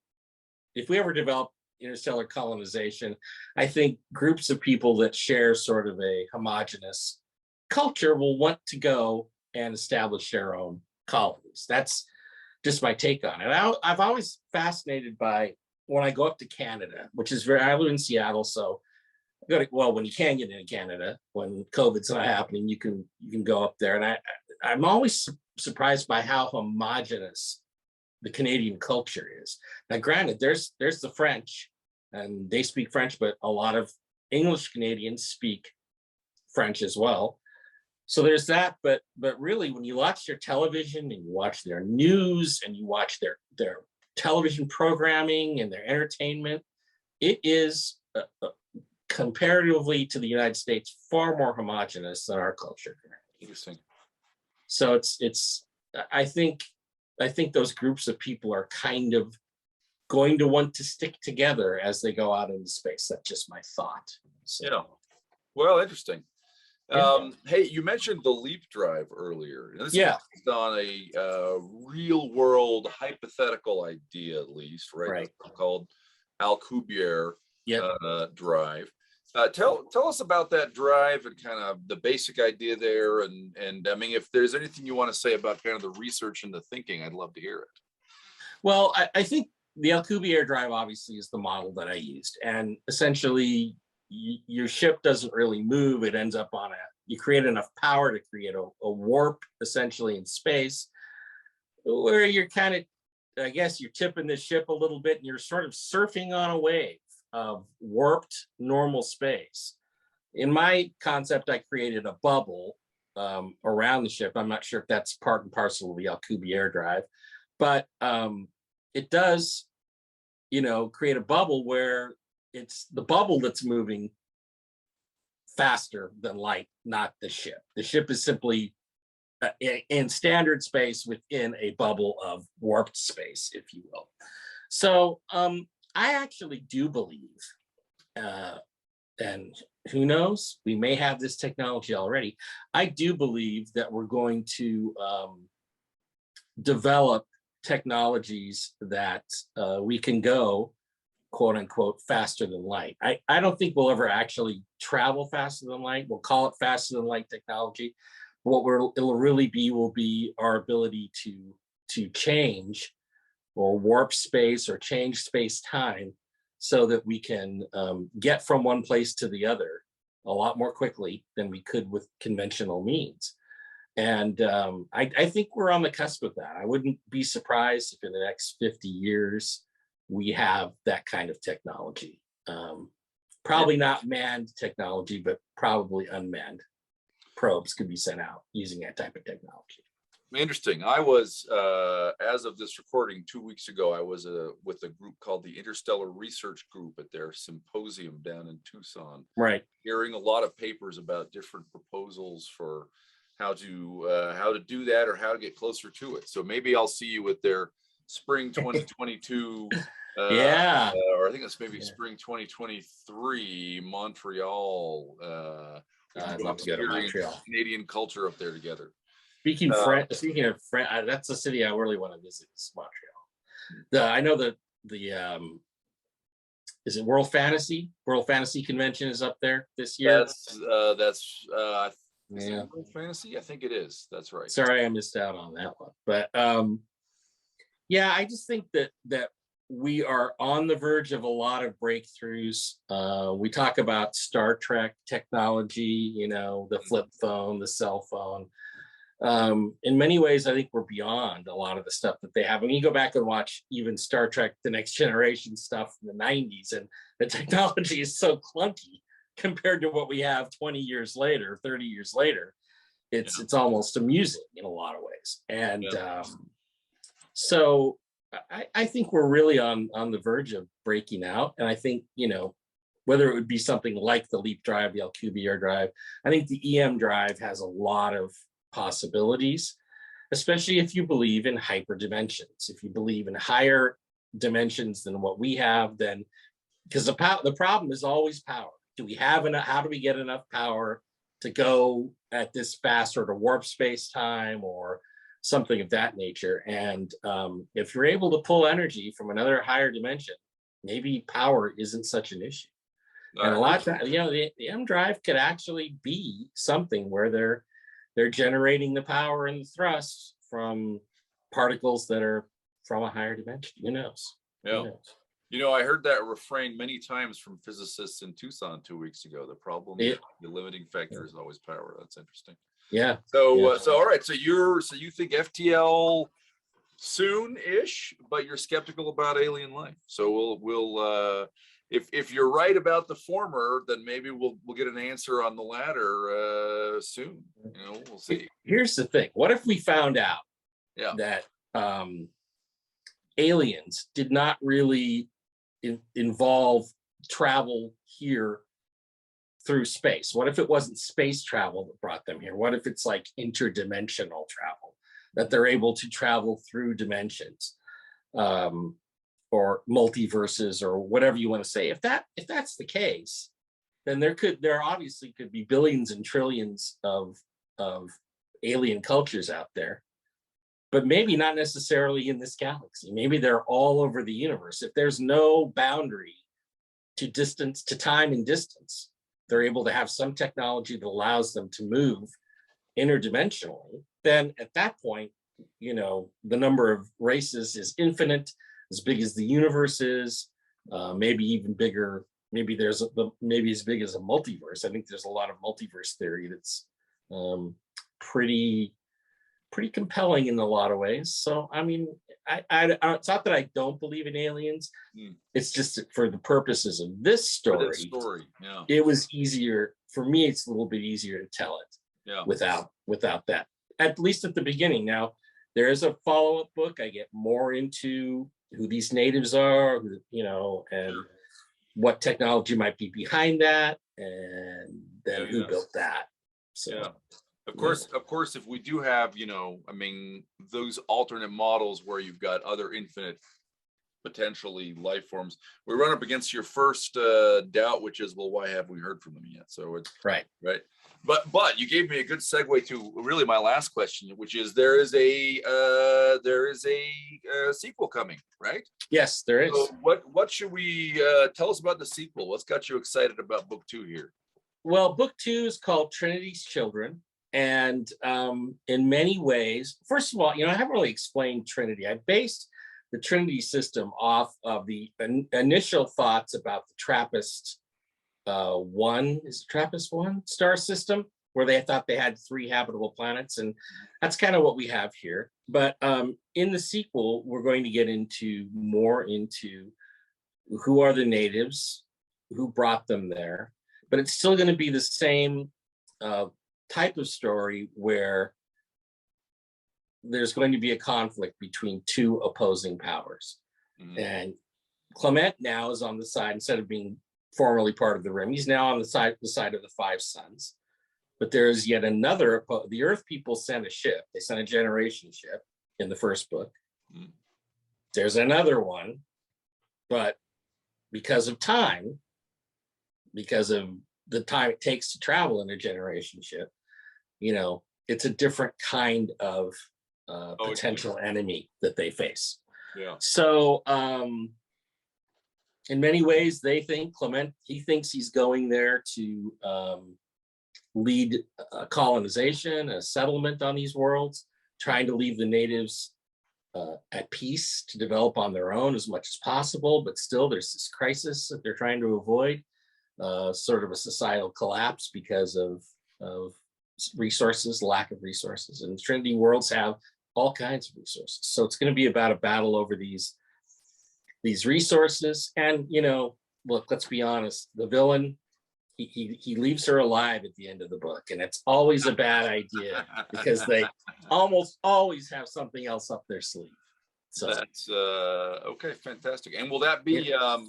If we ever develop interstellar colonization, I think groups of people that share sort of a homogenous culture will want to go and establish their own colonies. That's just my take on it. I've always fascinated by, when I go up to Canada, which is I live in Seattle, so when you can get into Canada, when COVID's not happening, you can go up there, and I'm always surprised by how homogenous the Canadian culture is. Now, granted, there's the French, and they speak French, but a lot of English Canadians speak French as well. So there's that, but really, when you watch their television and you watch their news and you watch their television programming and their entertainment, it is comparatively to the United States far more homogenous than our culture. Interesting. So it's I think those groups of people are kind of going to want to stick together as they go out into space. That's just my thought. So. Yeah. Well, interesting. Hey, you mentioned the leap drive earlier. This is Yeah. based on a real world hypothetical idea, at least, right? Right. Called Alcubierre Yep. drive. Tell us about that drive and kind of the basic idea there, and I mean, if there's anything you want to say about kind of the research and the thinking, I'd love to hear it. Well, I think the Alcubierre drive obviously is the model that I used, and essentially your ship doesn't really move. It ends up on you create enough power to create a warp essentially in space, where you're kind of, I guess you're tipping the ship a little bit and you're sort of surfing on a wave of warped normal space. In my concept, I created a bubble around the ship. I'm not sure if that's part and parcel of the Alcubierre drive, but it does, create a bubble where it's the bubble that's moving faster than light, not the ship. The ship is simply in standard space within a bubble of warped space, if you will. So I actually do believe, and who knows, we may have this technology already. I do believe that we're going to develop technologies that we can go, quote unquote, faster than light. I don't think we'll ever actually travel faster than light. We'll call it faster than light technology. What it'll really be will be our ability to change or warp space or change space time so that we can get from one place to the other a lot more quickly than we could with conventional means. And I think we're on the cusp of that. I wouldn't be surprised if in the next 50 years we have that kind of technology. Probably not manned technology, but probably unmanned probes could be sent out using that type of technology. Interesting. I was, as of this recording 2 weeks ago, I was with a group called the Interstellar Research Group at their symposium down in Tucson. Right. Hearing a lot of papers about different proposals for how to do that or how to get closer to it. So maybe I'll see you at their spring 2022 yeah, or I think it's maybe spring 2023 Montreal. I'd love to go to Montreal. Canadian culture up there together. Speaking of France, that's a city I really want to visit. Is Montreal. I know that the is it World Fantasy Convention is up there this year. That's yeah. World Fantasy, I think it is. That's right. Sorry, I missed out on that one. But yeah, I just think that we are on the verge of a lot of breakthroughs. We talk about Star Trek technology, the flip phone, the cell phone. In many ways, I think we're beyond a lot of the stuff that they have. When you go back and watch even Star Trek, The Next Generation stuff from the 90s, and the technology is so clunky compared to what we have 20 years later, 30 years later. It's almost amusing in a lot of ways. And so I think we're really on the verge of breaking out. And I think, whether it would be something like the LEAP drive, the Alcubierre drive, I think the EM drive has a lot of possibilities, especially if you believe in hyperdimensions. If you believe in higher dimensions than what we have, then because the problem is always power. Do we have enough? How do we get enough power to go at this fast or to warp space time or something of that nature? And if you're able to pull energy from another higher dimension, maybe power isn't such an issue. And a lot of that, the M drive could actually be something where they're generating the power and the thrust from particles that are from a higher dimension. Who knows? Yeah. Who knows? I heard that refrain many times from physicists in Tucson 2 weeks ago. The problem, the limiting factor is always power. That's interesting. Yeah. So all right. So you think FTL soon-ish, but you're skeptical about alien life. So we'll if you're right about the former, then maybe we'll get an answer on the latter soon. We'll see. Here's the thing: what if we found out that aliens did not really involve travel here through space? What if it wasn't space travel that brought them here? What if it's like interdimensional travel, that they're able to travel through dimensions, or multiverses, or whatever you want to say? If that's the case, then there obviously could be billions and trillions of alien cultures out there, but maybe not necessarily in this galaxy. Maybe they're all over the universe. If there's no boundary to distance, to time and distance, they're able to have some technology that allows them to move interdimensionally, then at that point, you know, the number of races is infinite, as big as the universe is, maybe even bigger. Maybe maybe as big as a multiverse. I think there's a lot of multiverse theory that's pretty compelling in a lot of ways. So I mean, it's not that I don't believe in aliens. It's just that for the purposes of this story, yeah, it was easier for me. It's a little bit easier to tell it, yeah, without that. At least at the beginning. Now there is a follow-up book. I get more into who these natives are, you know, and what technology might be behind that, and then who built that. So yeah. Of course, if we do have, you know, I mean, those alternate models where you've got other infinite potentially life forms, we run up against your first doubt, which is, well, why haven't we heard from them yet? So it's right. But you gave me a good segue to really my last question, which is there is a sequel coming, right? Yes, there is. So what should we tell us about the sequel? What's got you excited about book 2 here? Well, book 2 is called Trinity's Children. And in many ways, first of all, you know, I haven't really explained Trinity. I based the Trinity system off of the initial thoughts about the TRAPPIST 1, is it TRAPPIST 1 star system, where they thought they had 3 habitable planets. And that's kind of what we have here. But in the sequel, we're going to get more into who are the natives, who brought them there. But it's still going to be the same type of story where there's going to be a conflict between 2 opposing powers. And Clement now is on the side, instead of being formerly part of the Rim, he's now on the side of the 5 Suns. But there's yet another, the Earth people sent a ship. They sent a generation ship in the first book. There's another one, but because of time, because of the time it takes to travel in a generation ship, you know, it's a different kind of potential enemy that they face. Yeah. So in many ways, they think he thinks he's going there to lead a colonization, a settlement on these worlds, trying to leave the natives at peace to develop on their own as much as possible. But still, there's this crisis that they're trying to avoid, sort of a societal collapse because of resources, lack of resources. And Trinity worlds have all kinds of resources. So it's going to be about a battle over these resources. And, you know, look, let's be honest, the villain, he leaves her alive at the end of the book. And it's always a bad idea because they almost always have something else up their sleeve. So that's okay, fantastic. And will that be, I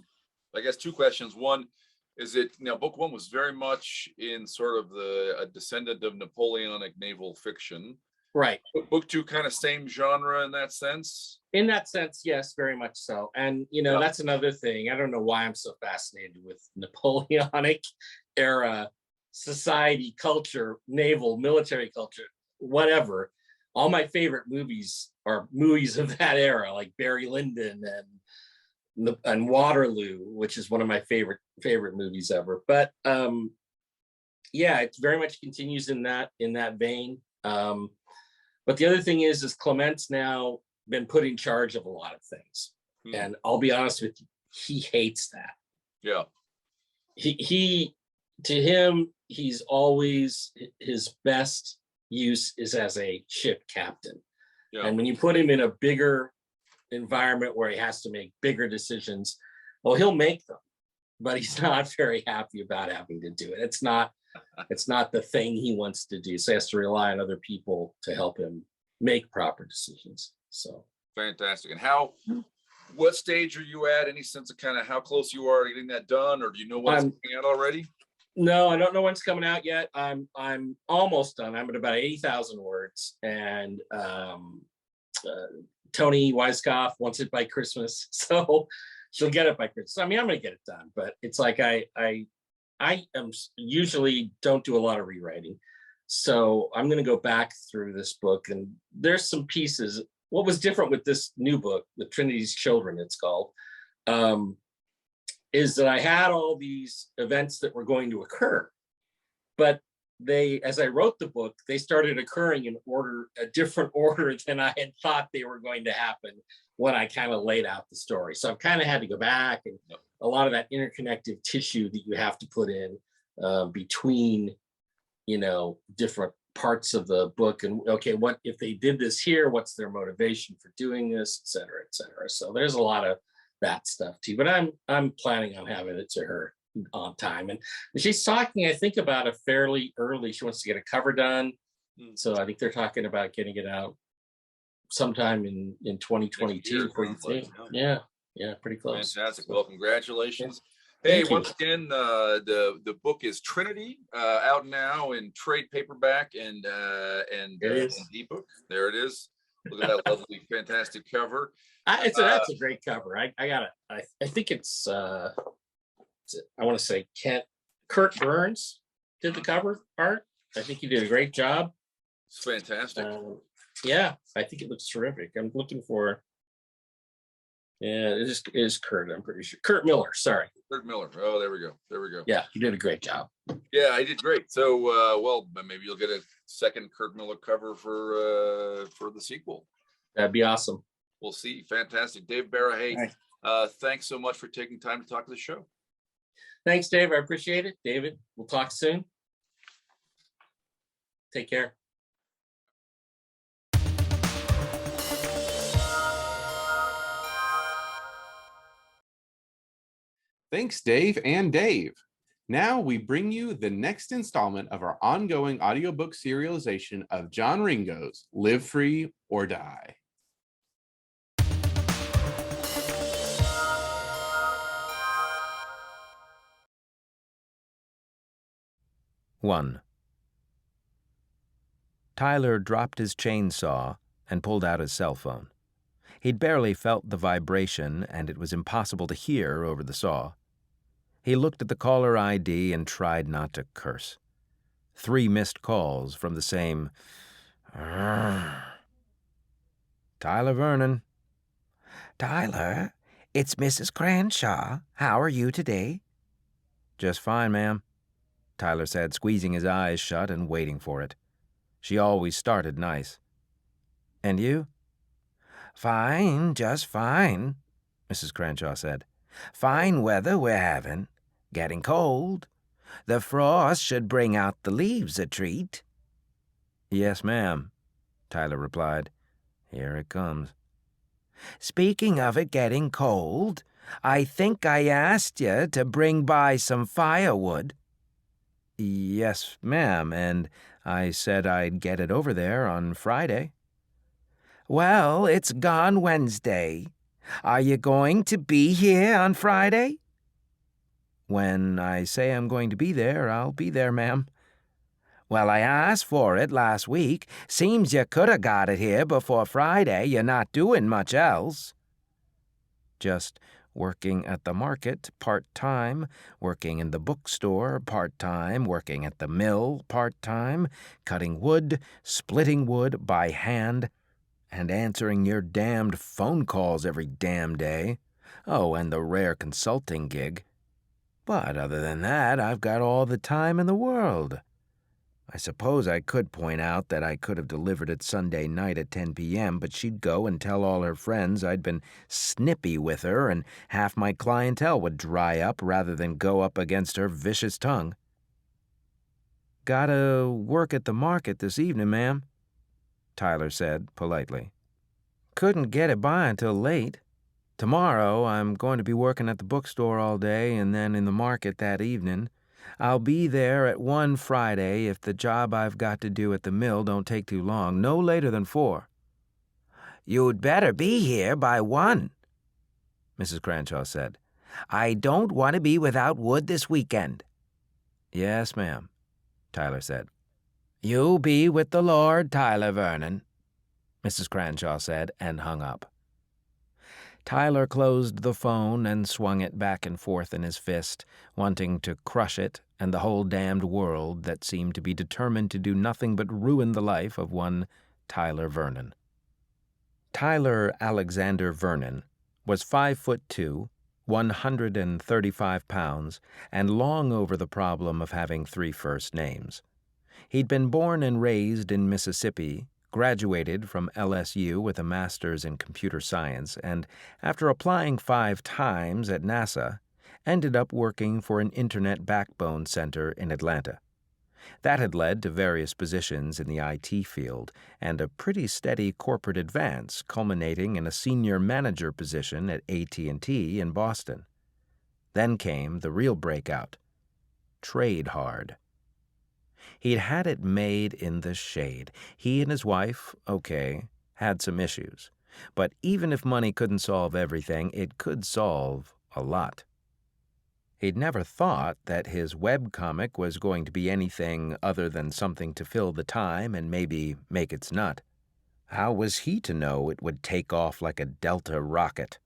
guess 2 questions. One, is it, you know, book 1 was very much in sort of a descendant of Napoleonic naval fiction. Right. Book 2 kind of same genre in that sense? In that sense, yes, very much so. And, you know, that's another thing. I don't know why I'm so fascinated with Napoleonic era society, culture, naval, military culture, whatever. All my favorite movies are movies of that era, like Barry Lyndon and Waterloo, which is one of my favorite movies ever. But yeah, it very much continues in that vein. But the other thing is Clement's now been put in charge of a lot of things. And I'll be honest with you, he hates that. Yeah. To him, he's always, his best use is as a ship captain. Yeah. And when you put him in a bigger environment where he has to make bigger decisions, well, he'll make them, but he's not very happy about having to do it. It's not the thing he wants to do. So he has to rely on other people to help him make proper decisions. So fantastic. And what stage are you at? Any sense of kind of how close you are to getting that done, or do you know what's coming out already? No, I don't know when it's coming out yet. I'm almost done. I'm at about 80,000 words, and Tony Weisskopf wants it by Christmas, so she'll get it by Christmas. I mean, I'm gonna get it done, but it's like I usually don't do a lot of rewriting. So I'm going to go back through this book, and there's some pieces. What was different with this new book, the Trinity's Children, it's called, is that I had all these events that were going to occur, but as I wrote the book, they started occurring in a different order than I had thought they were going to happen when I kind of laid out the story. So I've kind of had to go back, and a lot of that interconnective tissue that you have to put in between, different parts of the book, and okay, what if they did this here? What's their motivation for doing this, et cetera, et cetera. So there's a lot of that stuff too, but I'm planning on having it to her on time. And she's talking, I think, about a fairly early, she wants to get a cover done. So I think they're talking about getting it out sometime in 2022. Yeah, pretty close. Fantastic. Well, congratulations. Hey, once again, the book is Trinity, out now in trade paperback and ebook. There it is. Look at that lovely, fantastic cover. That's a great cover. I think it's I want to say Kurt Burns did the cover art. I think he did a great job. It's fantastic. Yeah, I think it looks terrific. I'm looking for. Yeah, it is Kurt. I'm pretty sure Kurt Miller. Sorry, Kurt Miller. Oh, there we go. Yeah, he did a great job. Yeah, I did great. So, well, maybe you'll get a second Kurt Miller cover for the sequel. That'd be awesome. We'll see. Fantastic, Dave Bara. Hey, thanks so much for taking time to talk to the show. Thanks, Dave. I appreciate it. David, we'll talk soon. Take care. Thanks, Dave and Dave. Now we bring you the next installment of our ongoing audiobook serialization of John Ringo's Live Free or Die. One. Tyler dropped his chainsaw and pulled out his cell phone. He'd barely felt the vibration, and it was impossible to hear over the saw. He looked at the caller ID and tried not to curse. 3 missed calls from the same... Tyler Vernon. Tyler, it's Mrs. Cranshaw. How are you today? Just fine, ma'am, Tyler said, squeezing his eyes shut and waiting for it. She always started nice. And you? Fine, just fine, Mrs. Cranshaw said. Fine weather we're having. Getting cold. The frost should bring out the leaves a treat. Yes, ma'am, Tyler replied. Here it comes. Speaking of it getting cold, I think I asked you to bring by some firewood. Yes, ma'am, and I said I'd get it over there on Friday. Well, it's gone Wednesday. Are you going to be here on Friday? When I say I'm going to be there, I'll be there, ma'am. Well, I asked for it last week. Seems you could have got it here before Friday. You're not doing much else. Just working at the market part-time, working in the bookstore part-time, working at the mill part-time, cutting wood, splitting wood by hand, and answering your damned phone calls every damn day. Oh, and the rare consulting gig. But other than that, I've got all the time in the world. I suppose I could point out that I could have delivered it Sunday night at 10 p.m., but she'd go and tell all her friends I'd been snippy with her, and half my clientele would dry up rather than go up against her vicious tongue. Gotta work at the market this evening, ma'am, Tyler said politely. Couldn't get it by until late. Tomorrow I'm going to be working at the bookstore all day and then in the market that evening. I'll be there at 1 Friday if the job I've got to do at the mill don't take too long, no later than 4. You'd better be here by 1, Mrs. Cranshaw said. I don't want to be without wood this weekend. Yes, ma'am, Tyler said. You be with the Lord, Tyler Vernon, Mrs. Cranshaw said, and hung up. Tyler closed the phone and swung it back and forth in his fist, wanting to crush it and the whole damned world that seemed to be determined to do nothing but ruin the life of one Tyler Vernon. Tyler Alexander Vernon was 5'2", 135 pounds, and long over the problem of having 3 first names. He'd been born and raised in Mississippi, graduated from LSU with a master's in computer science, and after applying 5 times at NASA, ended up working for an internet backbone center in Atlanta. That had led to various positions in the IT field and a pretty steady corporate advance, culminating in a senior manager position at AT&T in Boston. Then came the real breakout: trade hard. He'd had it made in the shade. He and his wife, had some issues. But even if money couldn't solve everything, it could solve a lot. He'd never thought that his webcomic was going to be anything other than something to fill the time and maybe make its nut. How was he to know it would take off like a Delta rocket?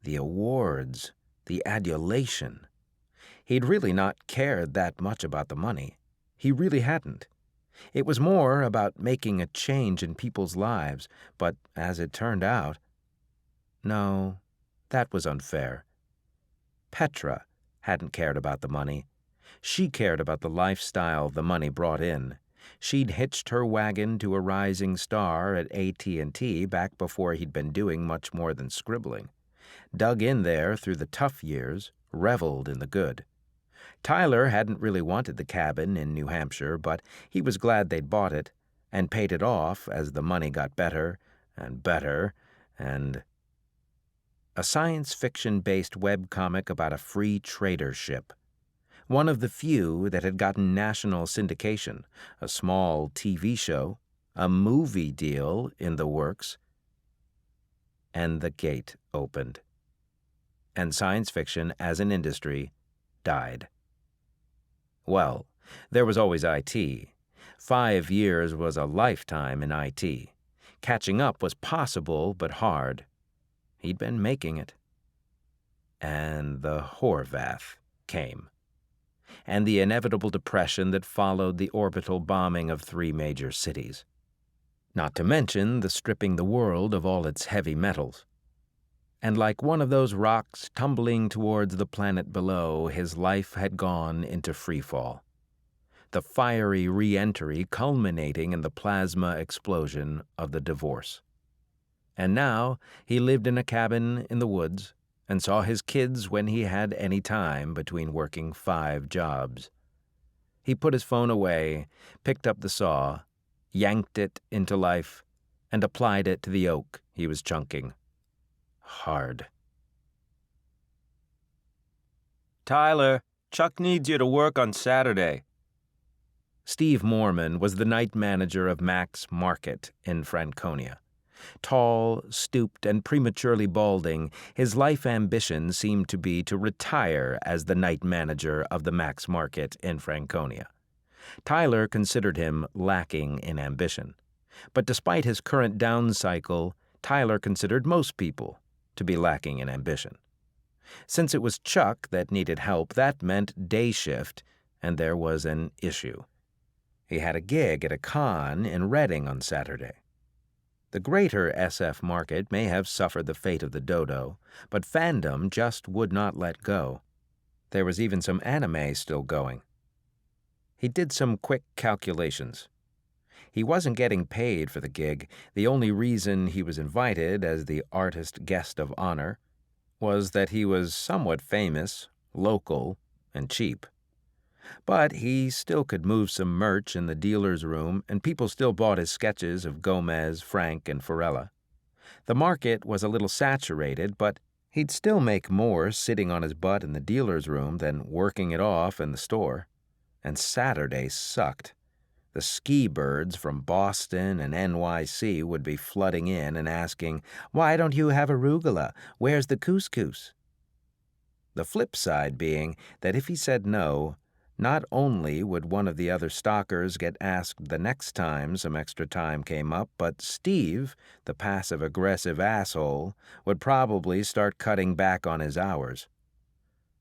The awards, the adulation. He'd really not cared that much about the money. He really hadn't. It was more about making a change in people's lives, but as it turned out, no, that was unfair. Petra hadn't cared about the money. She cared about the lifestyle the money brought in. She'd hitched her wagon to a rising star at AT&T back before he'd been doing much more than scribbling. Dug in there through the tough years, reveled in the good. Tyler hadn't really wanted the cabin in New Hampshire, but he was glad they'd bought it and paid it off as the money got better and better, and a science fiction-based webcomic about a free trader ship. One of the few that had gotten national syndication, a small TV show, a movie deal in the works. And the gate opened. And science fiction as an industry died. Well, there was always IT. 5 years was a lifetime in IT. Catching up was possible, but hard. He'd been making it. And the Horvath came. And the inevitable depression that followed the orbital bombing of 3 major cities. Not to mention the stripping the world of all its heavy metals. And like one of those rocks tumbling towards the planet below, his life had gone into freefall. The fiery re-entry culminating in the plasma explosion of the divorce. And now he lived in a cabin in the woods and saw his kids when he had any time between working 5 jobs. He put his phone away, picked up the saw, yanked it into life, and applied it to the oak he was chunking. Hard. "Tyler, Chuck needs you to work on Saturday." Steve Mormon was the night manager of Mac's Market in Franconia. Tall, stooped, and prematurely balding, his life ambition seemed to be to retire as the night manager of the Mac's Market in Franconia. Tyler considered him lacking in ambition. But despite his current down cycle, Tyler considered most people to be lacking in ambition. Since it was Chuck that needed help, that meant day shift, and there was an issue. He had a gig at a con in Reading on Saturday. The greater SF market may have suffered the fate of the dodo, but fandom just would not let go. There was even some anime still going. He did some quick calculations. He wasn't getting paid for the gig. The only reason he was invited as the artist guest of honor was that he was somewhat famous, local, and cheap. But he still could move some merch in the dealer's room, and people still bought his sketches of Gomez, Frank, and Farella. The market was a little saturated, but he'd still make more sitting on his butt in the dealer's room than working it off in the store. And Saturday sucked. The ski birds from Boston and NYC would be flooding in and asking, "Why don't you have arugula? Where's the couscous?" The flip side being that if he said no, Not only would one of the other stalkers get asked the next time some extra time came up, but Steve, the passive-aggressive asshole, would probably start cutting back on his hours.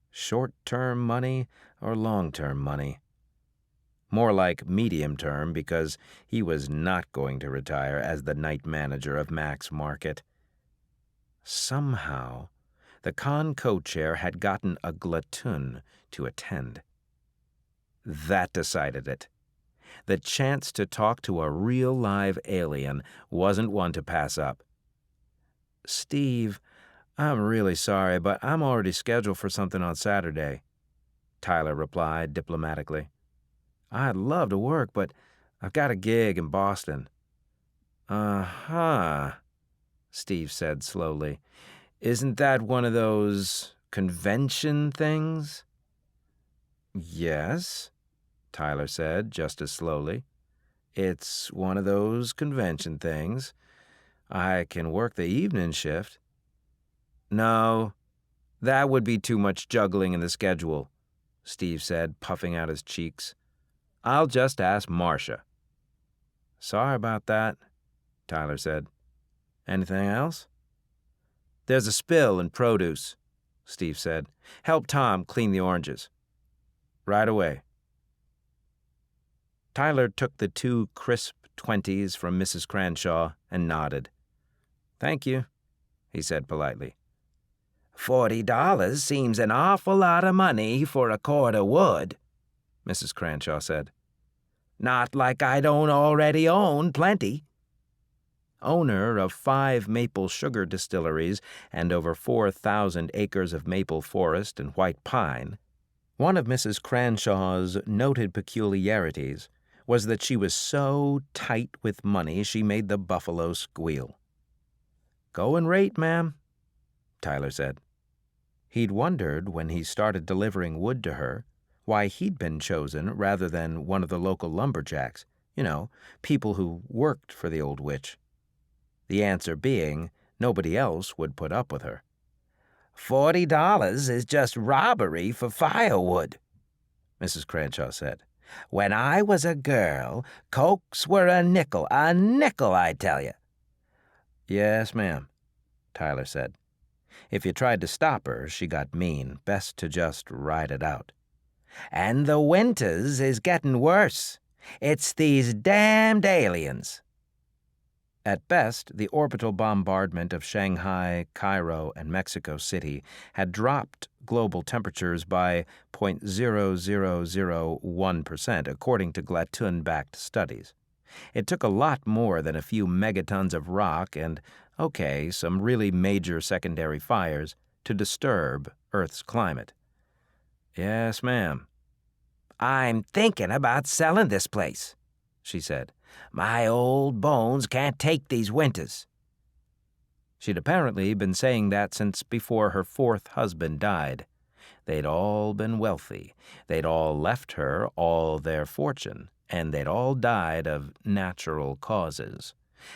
Short-term money or long-term money? More like medium-term, because he was not going to retire as the night manager of Mac's Market. Somehow, the con co-chair had gotten a glutton to attend. That decided it. The chance to talk to a real live alien wasn't one to pass up. "Steve, I'm really sorry, but I'm already scheduled for something on Saturday," Tyler replied diplomatically. "I'd love to work, but I've got a gig in Boston." "Uh-huh," Steve said slowly. "Isn't that one of those convention things?" "Yes," Tyler said just as slowly. "It's one of those convention things. I can work the evening shift." "No, that would be too much juggling in the schedule," Steve said, puffing out his cheeks. "I'll just ask Marcia." "Sorry about that," Tyler said. "Anything else?" "There's a spill in produce," Steve said. "Help Tom clean the oranges." "Right away." Tyler took the 2 crisp 20s from Mrs. Cranshaw and nodded. "Thank you," he said politely. "$40 seems an awful lot of money for a cord of wood," Mrs. Cranshaw said. "Not like I don't already own plenty." Owner of 5 maple sugar distilleries and over 4,000 acres of maple forest and white pine, one of Mrs. Cranshaw's noted peculiarities was that she was so tight with money she made the buffalo squeal. "Going rate, ma'am," Tyler said. He'd wondered when he started delivering wood to her why he'd been chosen rather than one of the local lumberjacks, people who worked for the old witch. The answer being nobody else would put up with her. $40 is just robbery for firewood," Mrs. Cranshaw said. "When I was a girl, cokes were a nickel, I tell you." "Yes, ma'am," Tyler said. If you tried to stop her, she got mean. Best to just ride it out. "And the winters is getting worse. It's these damned aliens." At best, the orbital bombardment of Shanghai, Cairo, and Mexico City had dropped global temperatures by 0.0001%, according to Glatoon-backed studies. It took a lot more than a few megatons of rock and, some really major secondary fires to disturb Earth's climate. "Yes, ma'am." "I'm thinking about selling this place," she said. "My old bones can't take these winters." She'd apparently been saying that since before her 4th husband died. They'd all been wealthy. They'd all left her all their fortune, and they'd all died of natural causes.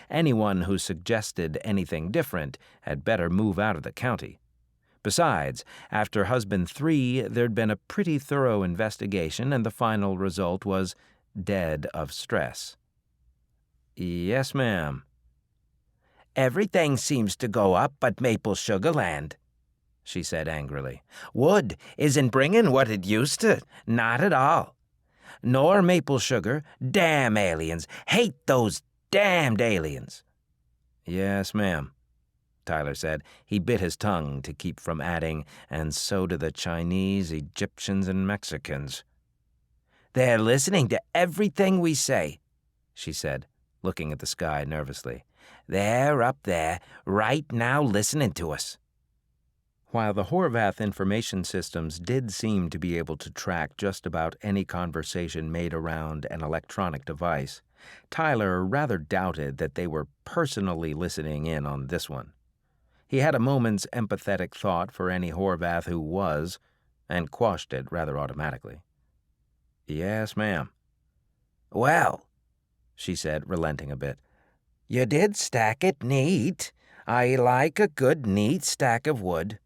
Anyone who suggested anything different had better move out of the county. Besides, after husband 3, there'd been a pretty thorough investigation, and the final result was dead of stress. "Yes, ma'am." "Everything seems to go up but maple sugar land," she said angrily. "Wood isn't bringing what it used to, not at all. Nor maple sugar. Damn aliens. Hate those damned aliens." "Yes, ma'am," Tyler said. He bit his tongue to keep from adding, "and so do the Chinese, Egyptians, and Mexicans." "They're listening to everything we say," she said, looking at the sky nervously. "They're up there, right now listening to us." While the Horvath information systems did seem to be able to track just about any conversation made around an electronic device, Tyler rather doubted that they were personally listening in on this one. He had a moment's empathetic thought for any Horvath who was, and quashed it rather automatically. "Yes, ma'am." "Well," she said, relenting a bit, "you did stack it neat. I like a good neat stack of wood."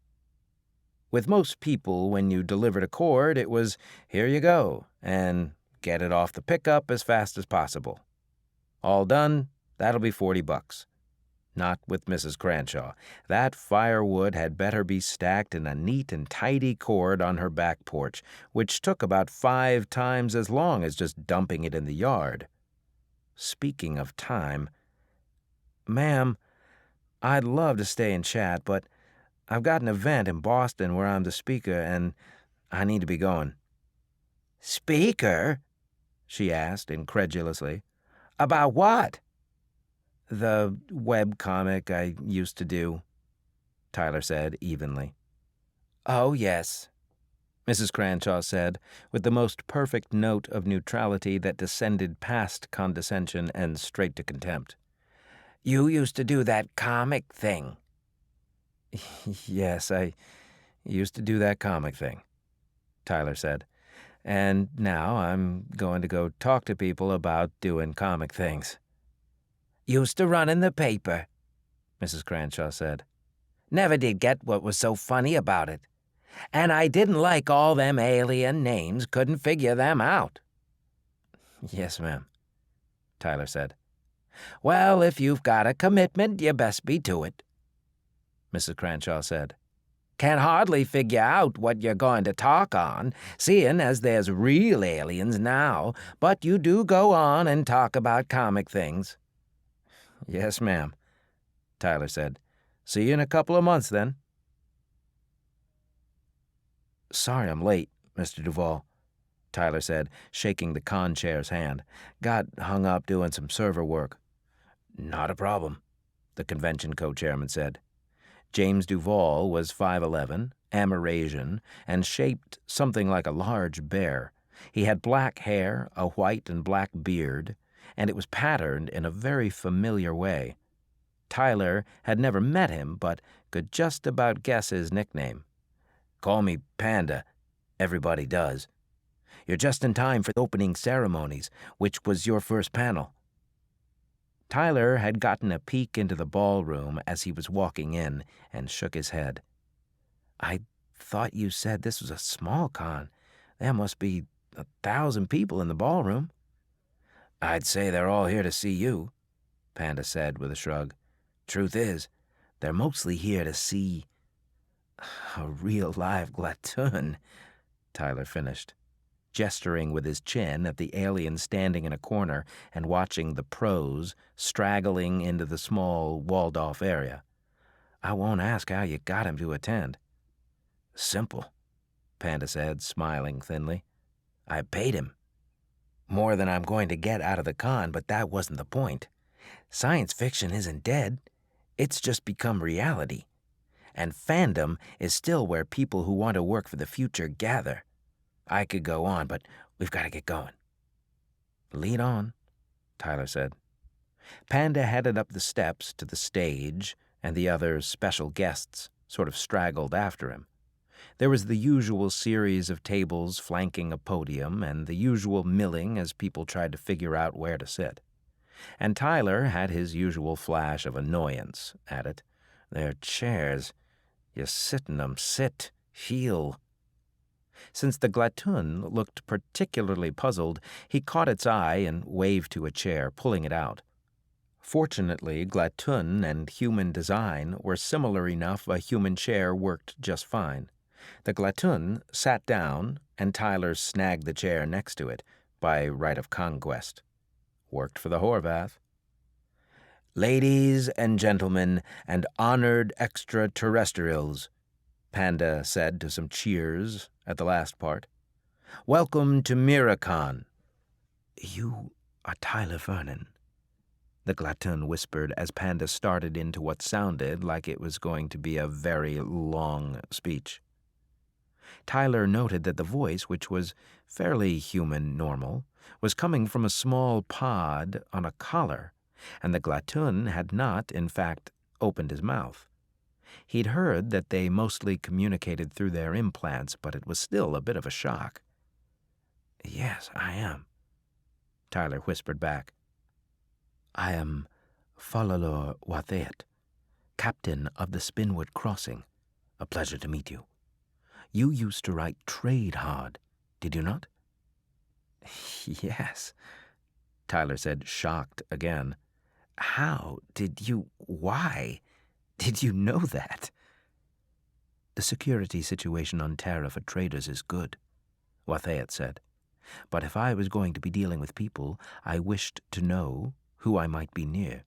With most people, when you delivered a cord, it was, here you go, and get it off the pickup as fast as possible. All done, that'll be $40. Not with Mrs. Cranshaw. That firewood had better be stacked in a neat and tidy cord on her back porch, which took about 5 times as long as just dumping it in the yard. Speaking of time, ma'am, I'd love to stay and chat, but I've got an event in Boston where I'm the speaker, and I need to be going. Speaker? She asked incredulously. About what? The web comic I used to do, Tyler said evenly. Oh, yes, Mrs. Cranshaw said, with the most perfect note of neutrality that descended past condescension and straight to contempt. You used to do that comic thing. Yes, I used to do that comic thing, Tyler said. And now I'm going to go talk to people about doing comic things. Used to run in the paper, Mrs. Cranshaw said. Never did get what was so funny about it. And I didn't like all them alien names, couldn't figure them out. Yes, ma'am, Tyler said. Well, if you've got a commitment, you best be to it, Mrs. Cranshaw said. Can hardly figure out what you're going to talk on, seeing as there's real aliens now, but you do go on and talk about comic things. Yes, ma'am, Tyler said. See you in a couple of months, then. Sorry I'm late, Mr. Duvall, Tyler said, shaking the con chair's hand. Got hung up doing some server work. Not a problem, the convention co-chairman said. James Duvall was 5'11", Amerasian, and shaped something like a large bear. He had black hair, a white and black beard, and it was patterned in a very familiar way. Tyler had never met him, but could just about guess his nickname. Call me Panda. Everybody does. You're just in time for the opening ceremonies, which was your first panel. Tyler had gotten a peek into the ballroom as he was walking in and shook his head. I thought you said this was a small con. There must be 1,000 people in the ballroom. I'd say they're all here to see you, Panda said with a shrug. Truth is, they're mostly here to see a real live glatoon, Tyler finished, gesturing with his chin at the alien standing in a corner and watching the pros straggling into the small, walled-off area. I won't ask how you got him to attend. Simple, Panda said, smiling thinly. I paid him. More than I'm going to get out of the con, but that wasn't the point. Science fiction isn't dead. It's just become reality. And fandom is still where people who want to work for the future gather. I could go on, but we've got to get going. Lead on, Tyler said. Panda headed up the steps to the stage, and the other special guests sort of straggled after him. There was the usual series of tables flanking a podium and the usual milling as people tried to figure out where to sit. And Tyler had his usual flash of annoyance at it. They're chairs. You sit in them. Sit. Feel. Since the glatoon looked particularly puzzled, he caught its eye and waved to a chair, pulling it out. Fortunately, glatoon and human design were similar enough a human chair worked just fine. The glatoon sat down, and Tyler snagged the chair next to it, by right of conquest. Worked for the Horvath. Ladies and gentlemen, and honored extraterrestrials, Panda said to some cheers at the last part. Welcome to Miracon. You are Tyler Vernon, the glatoon whispered as Panda started into what sounded like it was going to be a very long speech. Tyler noted that the voice, which was fairly human normal, was coming from a small pod on a collar, and the glatoon had not, in fact, opened his mouth. He'd heard that they mostly communicated through their implants, but it was still a bit of a shock. Yes, I am, Tyler whispered back. I am Falalor Wathet, captain of the Spinwood Crossing. A pleasure to meet you. You used to write trade hard, did you not? Yes, Tyler said, shocked again. Why did you know that? The security situation on Terra for traders is good, Wathayat said. But if I was going to be dealing with people, I wished to know who I might be near.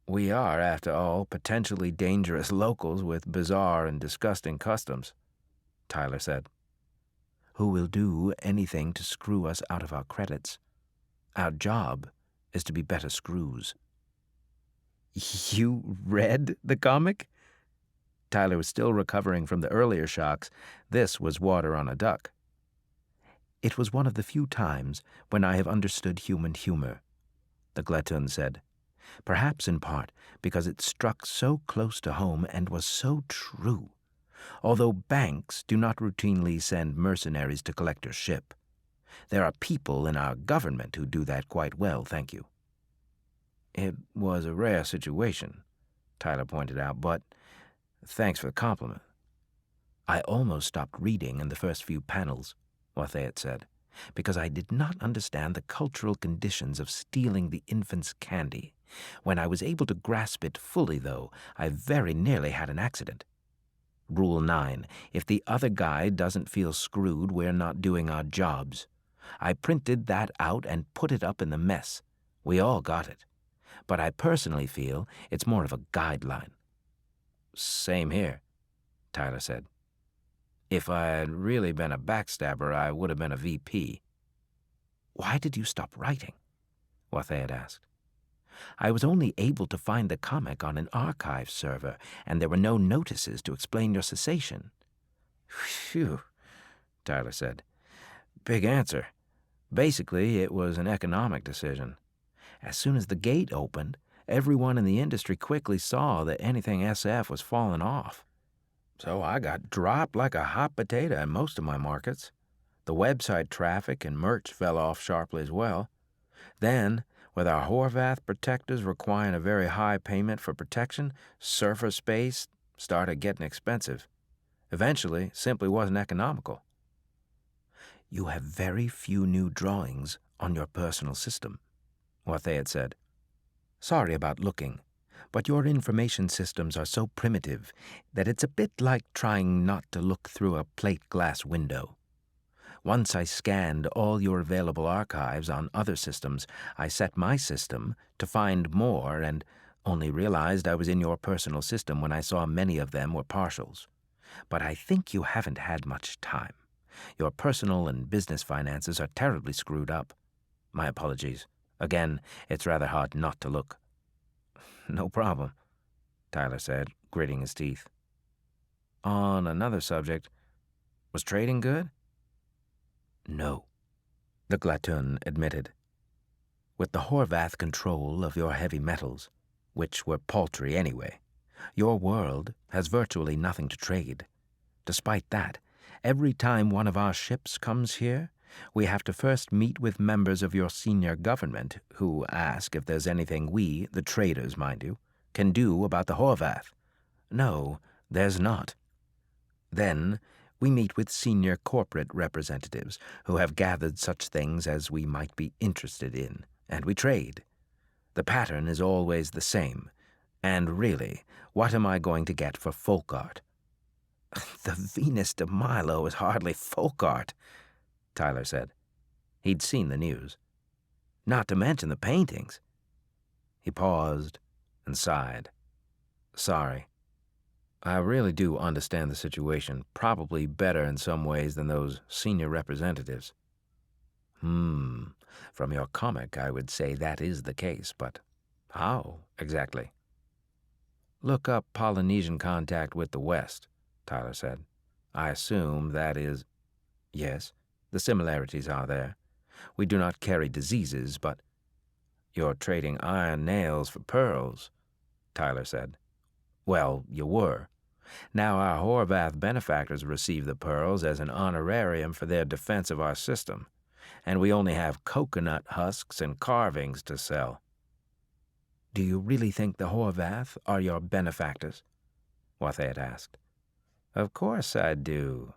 We are, after all, potentially dangerous locals with bizarre and disgusting customs, Tyler said, who will do anything to screw us out of our credits. Our job is to be better screws. You read the comic? Tyler was still recovering from the earlier shocks. This was water on a duck. It was one of the few times when I have understood human humor, the Glatun said, perhaps in part because it struck so close to home and was so true, although banks do not routinely send mercenaries to collect your ship. There are people in our government who do that quite well, thank you. It was a rare situation, Tyler pointed out, but thanks for the compliment. I almost stopped reading in the first few panels, Wathayat said, because I did not understand the cultural conditions of stealing the infant's candy. When I was able to grasp it fully, though, I very nearly had an accident. Rule 9, if the other guy doesn't feel screwed, we're not doing our jobs. I printed that out and put it up in the mess. We all got it. But I personally feel it's more of a guideline. Same here, Tyler said. If I had really been a backstabber, I would have been a VP. Why did you stop writing? Wathayat asked. I was only able to find the comic on an archive server, and there were no notices to explain your cessation. Phew, Tyler said. Big answer. Basically, it was an economic decision. As soon as the gate opened, everyone in the industry quickly saw that anything SF was falling off. So I got dropped like a hot potato in most of my markets. The website traffic and merch fell off sharply as well. Then, with our Horvath protectors requiring a very high payment for protection, surfer space started getting expensive. Eventually, simply wasn't economical. You have very few new drawings on your personal system, Wathayat said. Sorry about looking, but your information systems are so primitive that it's a bit like trying not to look through a plate glass window. Once I scanned all your available archives on other systems, I set my system to find more and only realized I was in your personal system when I saw many of them were partials. But I think you haven't had much time. Your personal and business finances are terribly screwed up. My apologies. Again, it's rather hard not to look. No problem, Tyler said, gritting his teeth. On another subject, was trading good? No, the Glatun admitted. With the Horvath control of your heavy metals, which were paltry anyway, your world has virtually nothing to trade. Despite that, every time one of our ships comes here, we have to first meet with members of your senior government who ask if there's anything we, the traders, mind you, can do about the Horvath. No, there's not. Then we meet with senior corporate representatives who have gathered such things as we might be interested in, and we trade. The pattern is always the same. And really, what am I going to get for folk art? The Venus de Milo is hardly folk art, Tyler said. He'd seen the news. Not to mention the paintings. He paused and sighed. Sorry. I really do understand the situation, probably better in some ways than those senior representatives. From your comic, I would say that is the case, but how exactly? Look up Polynesian contact with the West, Tyler said. I assume that is... Yes, the similarities are there. We do not carry diseases, but... You're trading iron nails for pearls, Tyler said. Well, you were. Now our Horvath benefactors receive the pearls as an honorarium for their defense of our system, and we only have coconut husks and carvings to sell. Do you really think the Horvath are your benefactors? Wathayat asked. Of course I do,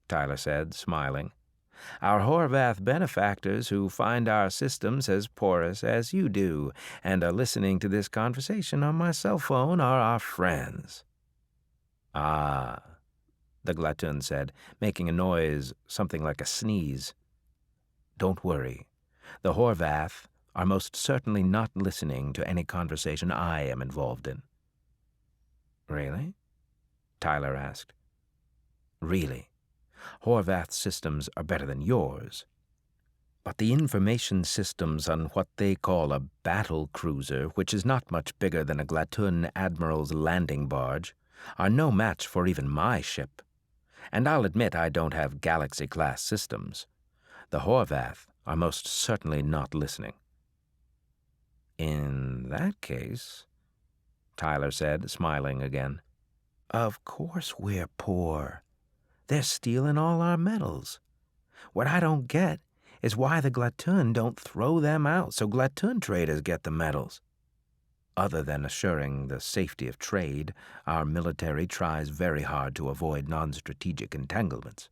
Tyler said, smiling. Our Horvath benefactors who find our systems as porous as you do and are listening to this conversation on my cell phone are our friends. Ah, the Glatun said, making a noise something like a sneeze. Don't worry. The Horvath are most certainly not listening to any conversation I am involved in. Really? Tyler asked. Really. Horvath's systems are better than yours. But the information systems on what they call a battle cruiser, which is not much bigger than a Glatun admiral's landing barge, are no match for even my ship. And I'll admit I don't have Galaxy-class systems. The Horvath are most certainly not listening. In that case, Tyler said, smiling again, of course we're poor. They're stealing all our metals. What I don't get is why the Glatun don't throw them out so Glatun traders get the metals. Other than assuring the safety of trade, our military tries very hard to avoid non-strategic entanglements,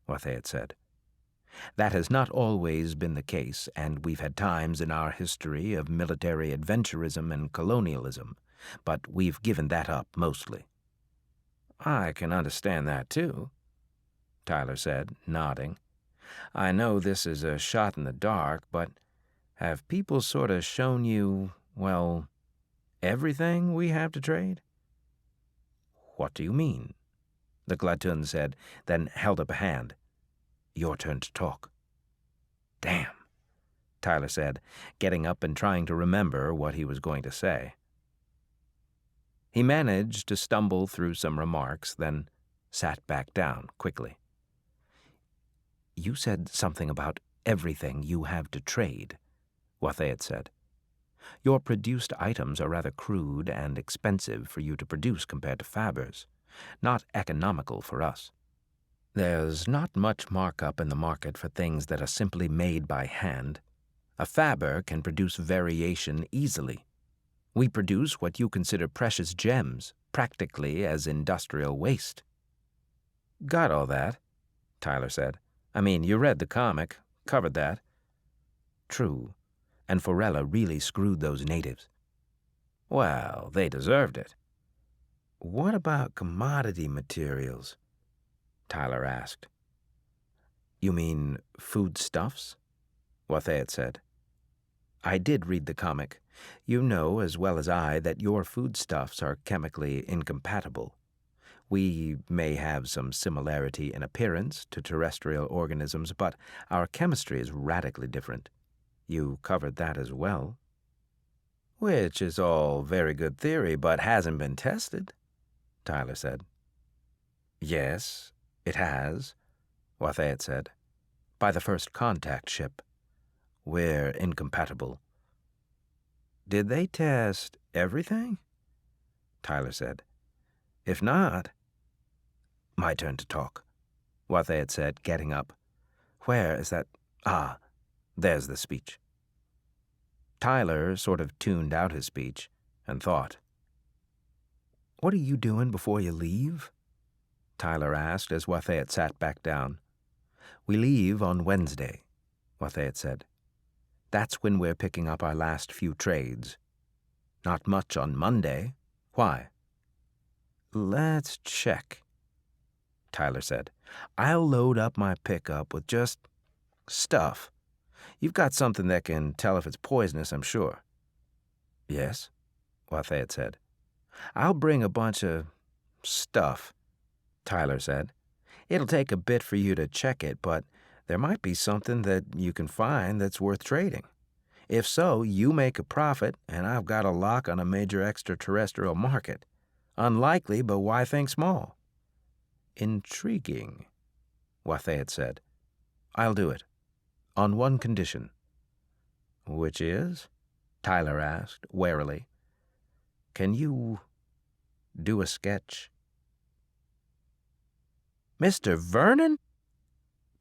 Wathay had said. That has not always been the case, and we've had times in our history of military adventurism and colonialism, but we've given that up mostly. I can understand that, too, Tyler said, nodding. I know this is a shot in the dark, but have people sort of shown you, well, everything we have to trade? What do you mean? The Glatun said, then held up a hand. Your turn to talk. Damn, Tyler said, getting up and trying to remember what he was going to say. He managed to stumble through some remarks, then sat back down quickly. You said something about everything you have to trade, Wathay had said. Your produced items are rather crude and expensive for you to produce compared to fabbers, not economical for us. There's not much markup in the market for things that are simply made by hand. A fabber can produce variation easily. We produce what you consider precious gems, practically as industrial waste. Got all that, Tyler said. I mean, you read the comic, covered that. True, and Forella really screwed those natives. Well, they deserved it. What about commodity materials? Tyler asked. You mean foodstuffs? Wathay had said. I did read the comic. You know as well as I that your foodstuffs are chemically incompatible. We may have some similarity in appearance to terrestrial organisms, but our chemistry is radically different. You covered that as well. Which is all very good theory, but hasn't been tested, Tyler said. Yes, it has, Wathay had said. By the first contact ship. We're incompatible. Did they test everything? Tyler said. If not... My turn to talk, Wathay had said, getting up. Where is that? Ah, there's the speech. Tyler sort of tuned out his speech and thought. What are you doing before you leave? Tyler asked as Wathay had sat back down. We leave on Wednesday, Wathay had said. That's when we're picking up our last few trades. Not much on Monday. Why? Let's check, Tyler said. I'll load up my pickup with just stuff. You've got something that can tell if it's poisonous, I'm sure. Yes, Wathay had said. I'll bring a bunch of stuff, Tyler said. It'll take a bit for you to check it, but there might be something that you can find that's worth trading. If so, you make a profit, and I've got a lock on a major extraterrestrial market. Unlikely, but why think small? Intriguing, Wathay had said. I'll do it. On one condition. Which is? Tyler asked, warily. Can you do a sketch? Mr. Vernon?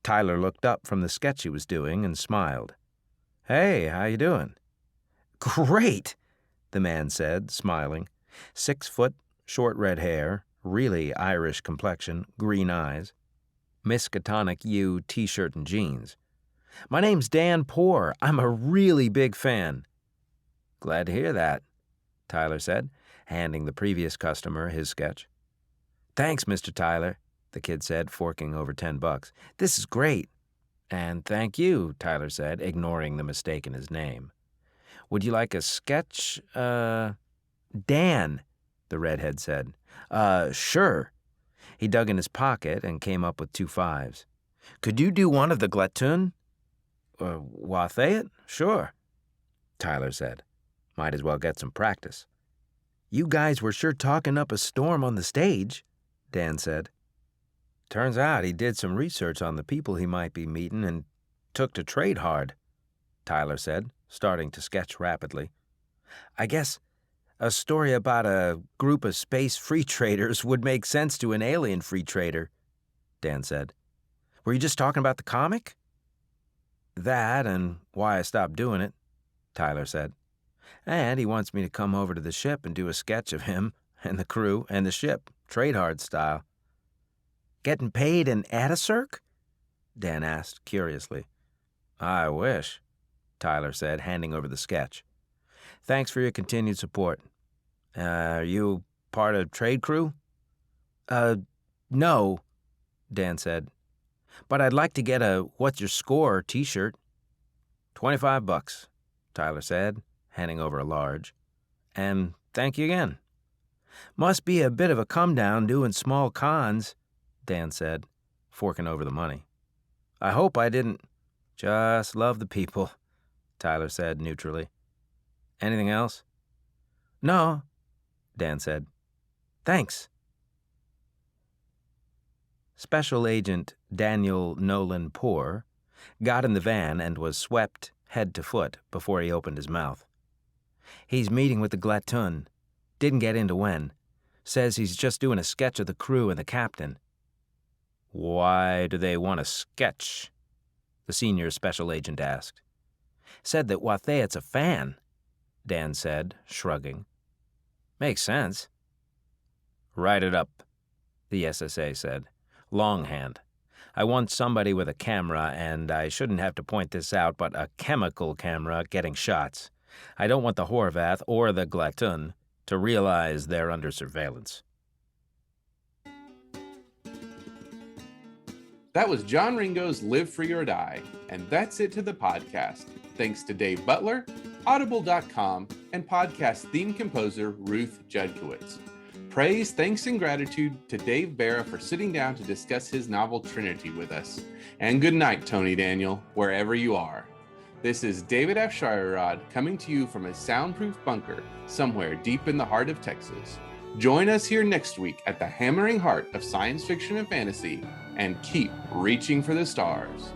Tyler looked up from the sketch he was doing and smiled. Hey, how you doing? Great, the man said, smiling. 6 foot, short red hair, really Irish complexion, green eyes. Miskatonic U t-shirt and jeans. "My name's Dan Poor. I'm a really big fan." "Glad to hear that," Tyler said, handing the previous customer his sketch. "Thanks, Mr. Tyler," the kid said, forking over $10. "This is great." "And thank you," Tyler said, ignoring the mistake in his name. "Would you like a sketch?" Dan, the redhead said. Sure." He dug in his pocket and came up with 2 5s. "Could you do one of the Glatun?" "Wathayat? Sure," Tyler said. Might as well get some practice. "You guys were sure talking up a storm on the stage," Dan said. "Turns out he did some research on the people he might be meeting and took to trade hard," Tyler said, starting to sketch rapidly. "I guess a story about a group of space free traders would make sense to an alien free trader," Dan said. "Were you just talking about the comic?" "That and why I stopped doing it," Tyler said. "And he wants me to come over to the ship and do a sketch of him and the crew and the ship, trade hard style." "Getting paid in Atacirc?" Dan asked curiously. "I wish," Tyler said, handing over the sketch. "Thanks for your continued support. Are you part of trade crew?" No," Dan said. "But I'd like to get a What's Your Score t-shirt." $25, Tyler said, handing over a large. "And thank you again." "Must be a bit of a come-down doing small cons," Dan said, forking over the money. "I hope I didn't." "Just love the people," Tyler said neutrally. "Anything else?" "No," Dan said. "Thanks." Special Agent Daniel Nolan Poor got in the van and was swept head to foot before he opened his mouth. "He's meeting with the Glatun. Didn't get into when. Says he's just doing a sketch of the crew and the captain." "Why do they want a sketch?" the senior special agent asked. "Said that Wathayat's a fan," Dan said, shrugging. "Makes sense." "Write it up," the SSA said. "Longhand. I want somebody with a camera, and I shouldn't have to point this out, but a chemical camera getting shots. I don't want the Horvath or the Glatun to realize they're under surveillance." That was John Ringo's Live Free or Die, and that's it to the podcast. Thanks to Dave Butler, Audible.com, and podcast theme composer Ruth Judkowitz. Praise, thanks, and gratitude to Dave Bara for sitting down to discuss his novel Trinity with us. And good night, Tony Daniel, wherever you are. This is David F. Shireod coming to you from a soundproof bunker somewhere deep in the heart of Texas. Join us here next week at the hammering heart of science fiction and fantasy, and keep reaching for the stars.